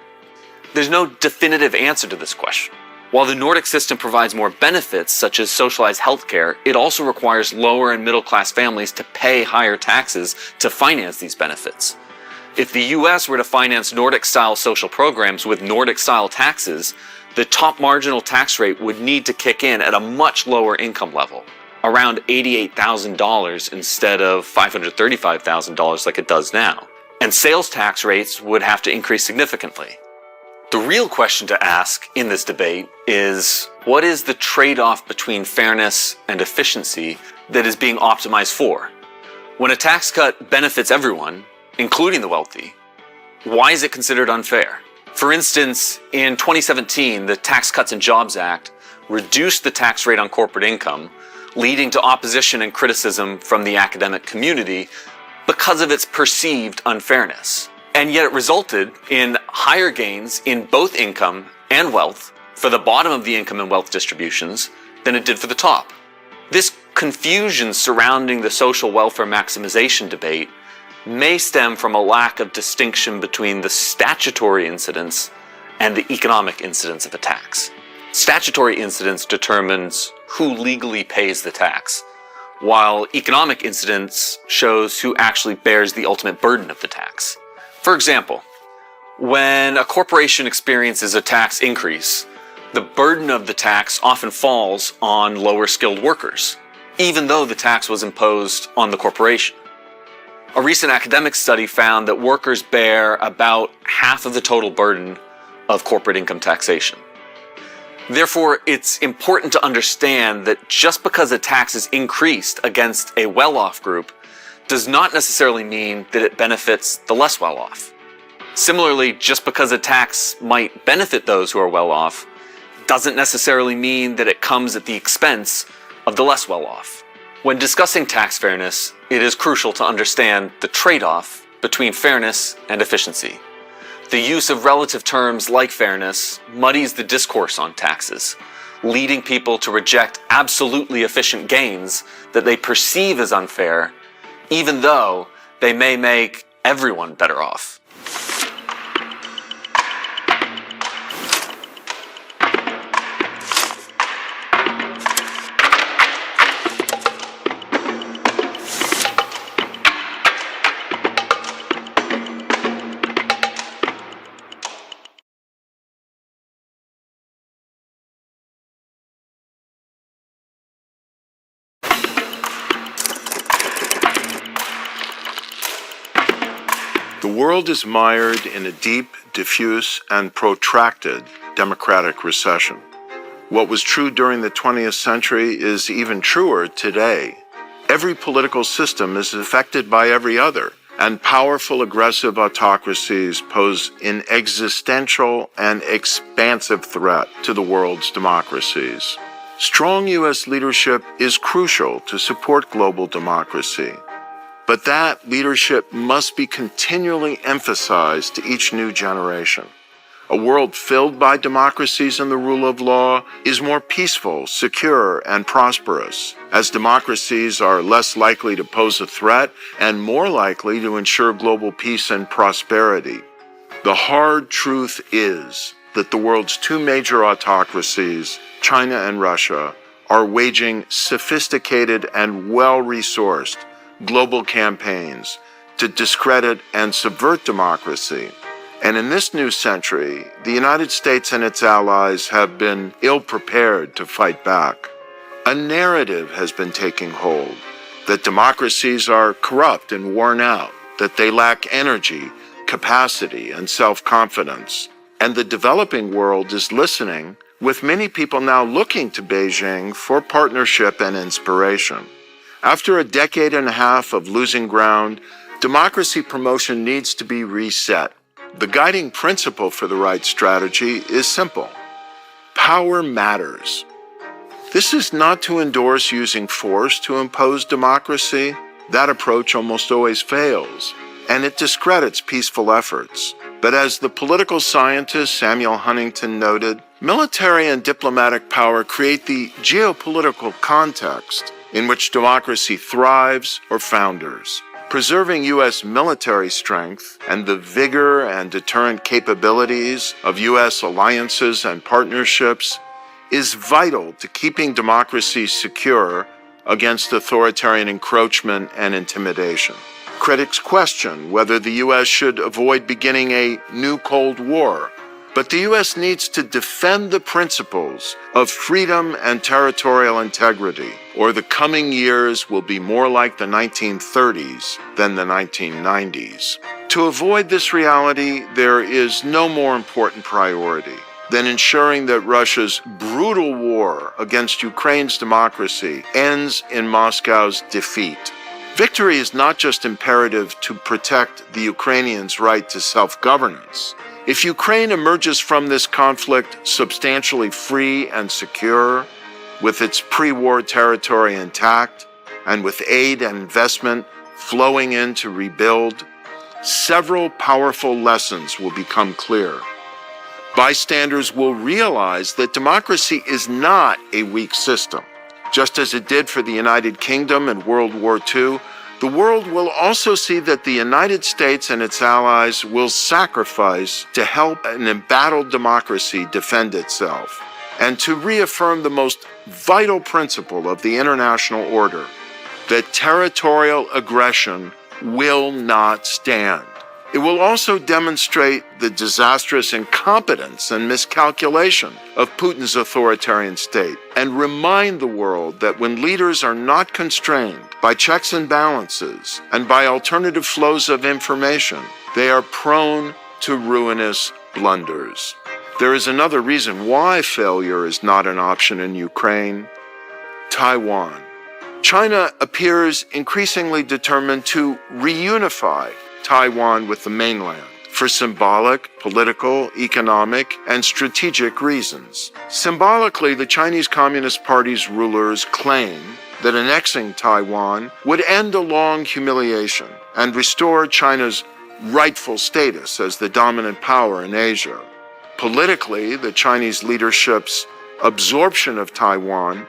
There's no definitive answer to this question. While the Nordic system provides more benefits, such as socialized healthcare, it also requires lower and middle-class families to pay higher taxes to finance these benefits. If the US were to finance Nordic-style social programs with Nordic-style taxes, the top marginal tax rate would need to kick in at a much lower income level, around $88,000 instead of $535,000 like it does now. And sales tax rates would have to increase significantly. The real question to ask in this debate is, what is the trade-off between fairness and efficiency that is being optimized for? When a tax cut benefits everyone, including the wealthy, why is it considered unfair? For instance, in 2017, the Tax Cuts and Jobs Act reduced the tax rate on corporate income, leading to opposition and criticism from the academic community because of its perceived unfairness. And yet it resulted in higher gains in both income and wealth for the bottom of the income and wealth distributions than it did for the top. This confusion surrounding the social welfare maximization debate may stem from a lack of distinction between the statutory incidence and the economic incidence of a tax. Statutory incidence determines who legally pays the tax, while economic incidence shows who actually bears the ultimate burden of the tax. For example, when a corporation experiences a tax increase, the burden of the tax often falls on lower skilled workers, even though the tax was imposed on the corporation. A recent academic study found that workers bear about half of the total burden of corporate income taxation. Therefore, it's important to understand that just because a tax is increased against a well-off group does not necessarily mean that it benefits the less well-off. Similarly, just because a tax might benefit those who are well-off doesn't necessarily mean that it comes at the expense of the less well-off. When discussing tax fairness, it is crucial to understand the trade-off between fairness and efficiency. The use of relative terms like fairness muddies the discourse on taxes, leading people to reject absolutely efficient gains that they perceive as unfair, even though they may make everyone better off. The world is mired in a deep, diffuse, and protracted democratic recession. What was true during the 20th century is even truer today. Every political system is affected by every other, and powerful, aggressive autocracies pose an existential and expansive threat to the world's democracies. Strong U.S. leadership is crucial to support global democracy. But that leadership must be continually emphasized to each new generation. A world filled by democracies and the rule of law is more peaceful, secure, and prosperous, as democracies are less likely to pose a threat and more likely to ensure global peace and prosperity. The hard truth is that the world's two major autocracies, China and Russia, are waging sophisticated and well-resourced global campaigns to discredit and subvert democracy. And in this new century, the United States and its allies have been ill-prepared to fight back. A narrative has been taking hold that democracies are corrupt and worn out, that they lack energy, capacity, and self-confidence. And the developing world is listening, with many people now looking to Beijing for partnership and inspiration. After a decade and a half of losing ground, democracy promotion needs to be reset. The guiding principle for the right strategy is simple. Power matters. This is not to endorse using force to impose democracy. That approach almost always fails, and it discredits peaceful efforts. But as the political scientist Samuel Huntington noted, military and diplomatic power create the geopolitical context in which democracy thrives or founders. Preserving U.S. military strength and the vigor and deterrent capabilities of U.S. alliances and partnerships is vital to keeping democracy secure against authoritarian encroachment and intimidation. Critics question whether the U.S. should avoid beginning a new Cold War, but the U.S. needs to defend the principles of freedom and territorial integrity, or the coming years will be more like the 1930s than the 1990s. To avoid this reality, there is no more important priority than ensuring that Russia's brutal war against Ukraine's democracy ends in Moscow's defeat. Victory is not just imperative to protect the Ukrainians' right to self-governance. If Ukraine emerges from this conflict substantially free and secure, with its pre-war territory intact, and with aid and investment flowing in to rebuild, several powerful lessons will become clear. Bystanders will realize that democracy is not a weak system. Just as it did for the United Kingdom in World War II, the world will also see that the United States and its allies will sacrifice to help an embattled democracy defend itself, and to reaffirm the most vital principle of the international order, that territorial aggression will not stand. It will also demonstrate the disastrous incompetence and miscalculation of Putin's authoritarian state, and remind the world that when leaders are not constrained by checks and balances and by alternative flows of information, they are prone to ruinous blunders. There is another reason why failure is not an option in Ukraine: Taiwan. China appears increasingly determined to reunify Taiwan with the mainland for symbolic, political, economic, and strategic reasons. Symbolically, the Chinese Communist Party's rulers claim that annexing Taiwan would end a long humiliation and restore China's rightful status as the dominant power in Asia. Politically, the Chinese leadership's absorption of Taiwan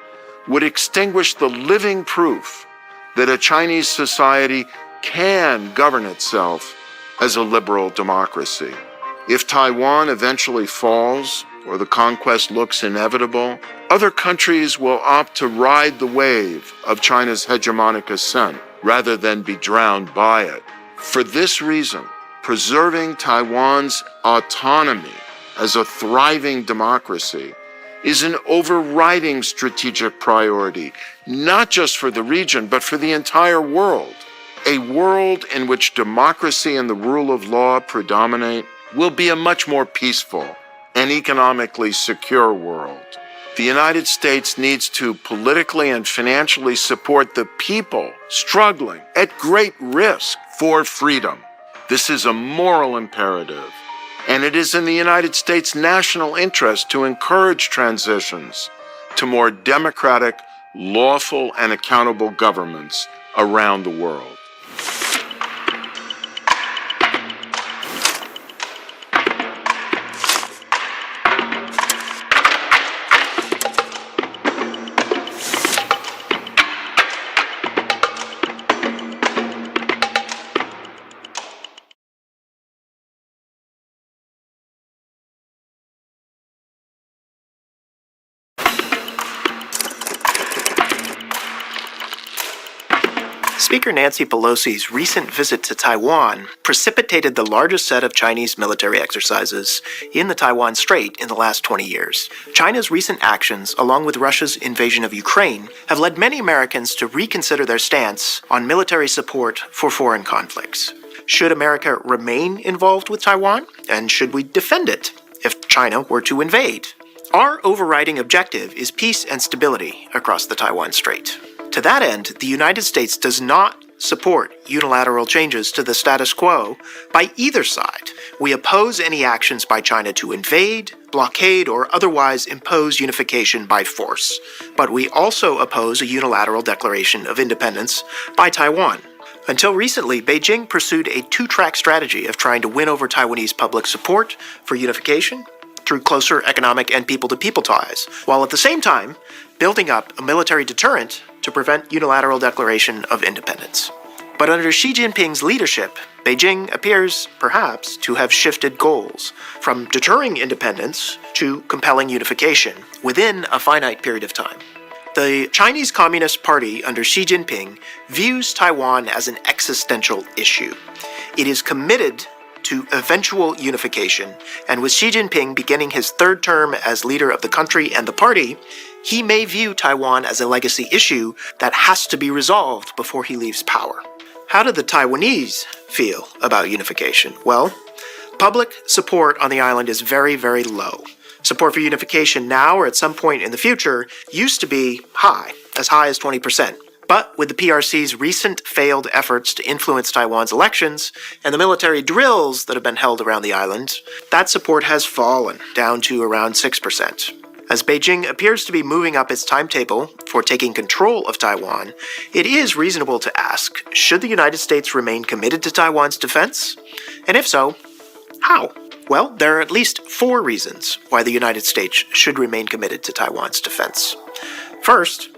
would extinguish the living proof that a Chinese society can govern itself as a liberal democracy. If Taiwan eventually falls, or the conquest looks inevitable, other countries will opt to ride the wave of China's hegemonic ascent rather than be drowned by it. For this reason, preserving Taiwan's autonomy as a thriving democracy is an overriding strategic priority, not just for the region, but for the entire world. A world in which democracy and the rule of law predominate will be a much more peaceful and economically secure world. The United States needs to politically and financially support the people struggling at great risk for freedom. This is a moral imperative, and it is in the United States' national interest to encourage transitions to more democratic, lawful, and accountable governments around the world. Speaker Nancy Pelosi's recent visit to Taiwan precipitated the largest set of Chinese military exercises in the Taiwan Strait in the last 20 years. China's recent actions, along with Russia's invasion of Ukraine, have led many Americans to reconsider their stance on military support for foreign conflicts. Should America remain involved with Taiwan? And should we defend it if China were to invade? Our overriding objective is peace and stability across the Taiwan Strait. To that end, the United States does not support unilateral changes to the status quo by either side. We oppose any actions by China to invade, blockade, or otherwise impose unification by force. But we also oppose a unilateral declaration of independence by Taiwan. Until recently, Beijing pursued a two-track strategy of trying to win over Taiwanese public support for unification through closer economic and people-to-people ties, while at the same time building up a military deterrent to prevent unilateral declaration of independence. But under Xi Jinping's leadership, Beijing appears, perhaps, to have shifted goals from deterring independence to compelling unification within a finite period of time. The Chinese Communist Party under Xi Jinping views Taiwan as an existential issue. It is committed to eventual unification, and with Xi Jinping beginning his third term as leader of the country and the party, he may view Taiwan as a legacy issue that has to be resolved before he leaves power. How do the Taiwanese feel about unification? Well, public support on the island is very, very low. Support for unification now or at some point in the future used to be high as 20%. But with the PRC's recent failed efforts to influence Taiwan's elections and the military drills that have been held around the island, that support has fallen down to around 6%. As Beijing appears to be moving up its timetable for taking control of Taiwan, it is reasonable to ask, should the United States remain committed to Taiwan's defense? And if so, how? Well, there are at least 4 reasons why the United States should remain committed to Taiwan's defense. First,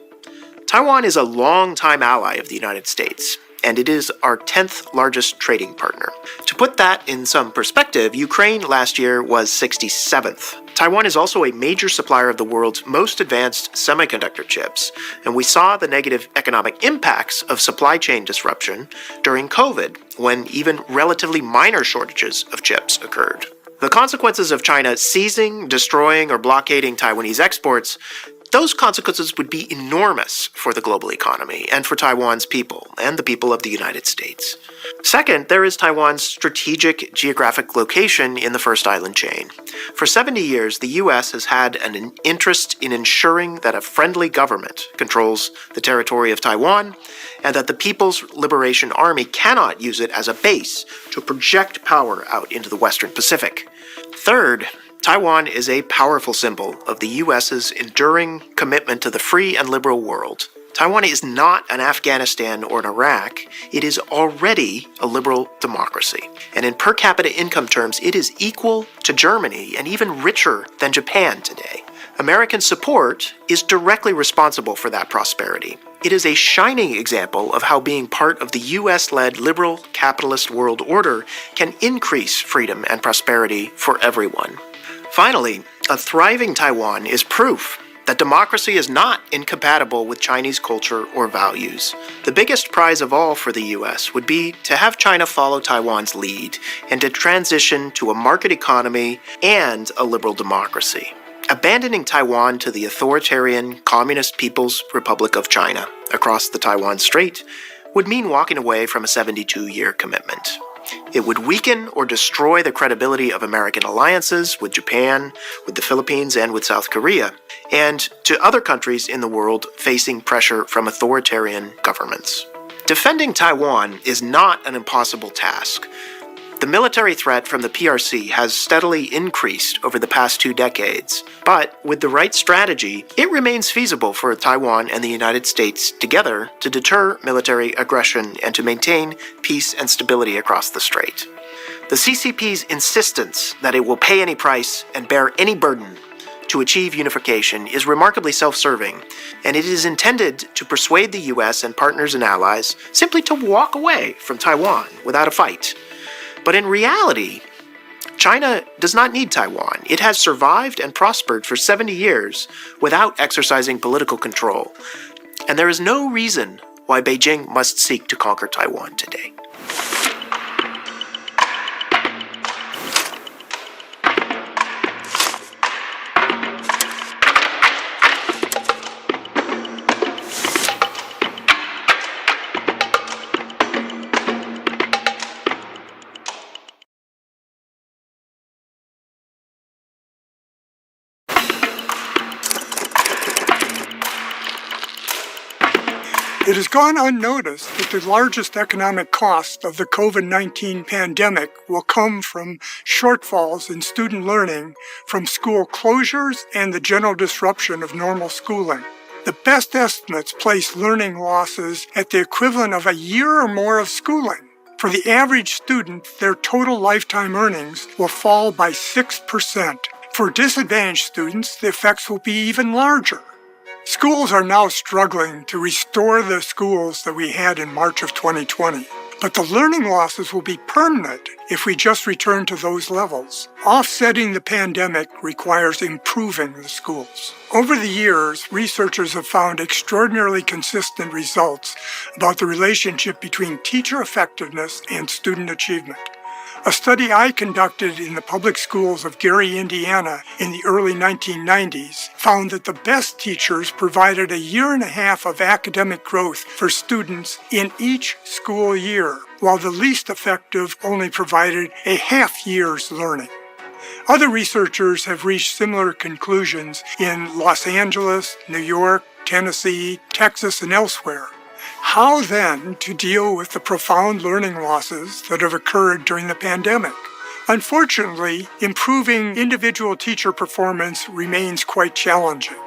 Taiwan is a long-time ally of the United States, and it is our 10th largest trading partner. To put that in some perspective, Ukraine last year was 67th. Taiwan is also a major supplier of the world's most advanced semiconductor chips, and we saw the negative economic impacts of supply chain disruption during COVID, when even relatively minor shortages of chips occurred. The consequences of China seizing, destroying, or blockading Taiwanese exports, those consequences would be enormous for the global economy and for Taiwan's people and the people of the United States. Second, there is Taiwan's strategic geographic location in the first island chain. For 70 years, the U.S. has had an interest in ensuring that a friendly government controls the territory of Taiwan and that the People's Liberation Army cannot use it as a base to project power out into the Western Pacific. Third, Taiwan is a powerful symbol of the U.S.'s enduring commitment to the free and liberal world. Taiwan is not an Afghanistan or an Iraq. It is already a liberal democracy. And in per capita income terms, it is equal to Germany and even richer than Japan today. American support is directly responsible for that prosperity. It is a shining example of how being part of the U.S.-led liberal capitalist world order can increase freedom and prosperity for everyone. Finally, a thriving Taiwan is proof that democracy is not incompatible with Chinese culture or values. The biggest prize of all for the U.S. would be to have China follow Taiwan's lead and to transition to a market economy and a liberal democracy. Abandoning Taiwan to the authoritarian Communist People's Republic of China across the Taiwan Strait would mean walking away from a 72-year commitment. It would weaken or destroy the credibility of American alliances with Japan, with the Philippines, and with South Korea, and to other countries in the world facing pressure from authoritarian governments. Defending Taiwan is not an impossible task. The military threat from the PRC has steadily increased over the past 2 decades, but with the right strategy, it remains feasible for Taiwan and the United States together to deter military aggression and to maintain peace and stability across the strait. The CCP's insistence that it will pay any price and bear any burden to achieve unification is remarkably self-serving, and it is intended to persuade the US and partners and allies simply to walk away from Taiwan without a fight. But in reality, China does not need Taiwan. It has survived and prospered for 70 years without exercising political control. And there is no reason why Beijing must seek to conquer Taiwan today. It has gone unnoticed that the largest economic cost of the COVID-19 pandemic will come from shortfalls in student learning from school closures and the general disruption of normal schooling. The best estimates place learning losses at the equivalent of a year or more of schooling. For the average student, their total lifetime earnings will fall by 6%. For disadvantaged students, the effects will be even larger. Schools are now struggling to restore the schools that we had in March of 2020. But the learning losses will be permanent if we just return to those levels. Offsetting the pandemic requires improving the schools. Over the years, researchers have found extraordinarily consistent results about the relationship between teacher effectiveness and student achievement. A study I conducted in the public schools of Gary, Indiana in the early 1990s found that the best teachers provided a year and a half of academic growth for students in each school year, while the least effective only provided a half year's learning. Other researchers have reached similar conclusions in Los Angeles, New York, Tennessee, Texas, and elsewhere. How then to deal with the profound learning losses that have occurred during the pandemic? Unfortunately, improving individual teacher performance remains quite challenging.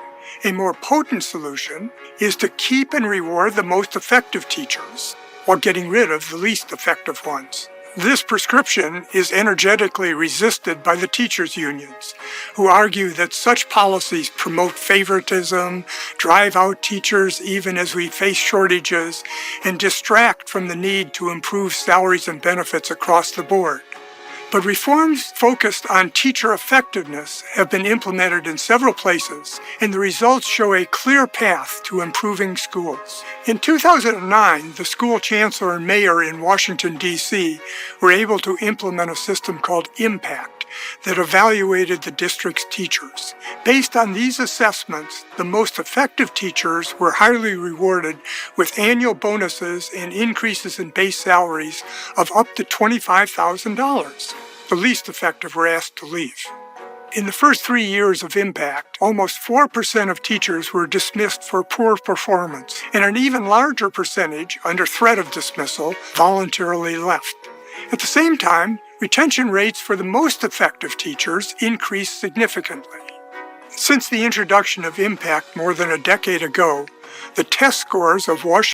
A more potent solution is to keep and reward the most effective teachers while getting rid of the least effective ones. This prescription is energetically resisted by the teachers' unions, who argue that such policies promote favoritism, drive out teachers even as we face shortages, and distract from the need to improve salaries and benefits across the board. But reforms focused on teacher effectiveness have been implemented in several places, and the results show a clear path to improving schools. In 2009, the school chancellor and mayor in Washington, D.C. were able to implement a system called Impact that evaluated the district's teachers. Based on these assessments, the most effective teachers were highly rewarded with annual bonuses and increases in base salaries of up to $25,000. The least effective were asked to leave. In the first 3 years of Impact, almost 4% of teachers were dismissed for poor performance, and an even larger percentage, under threat of dismissal, voluntarily left. At the same time, retention rates for the most effective teachers increased significantly. Since the introduction of Impact more than a decade ago, the test scores of Washington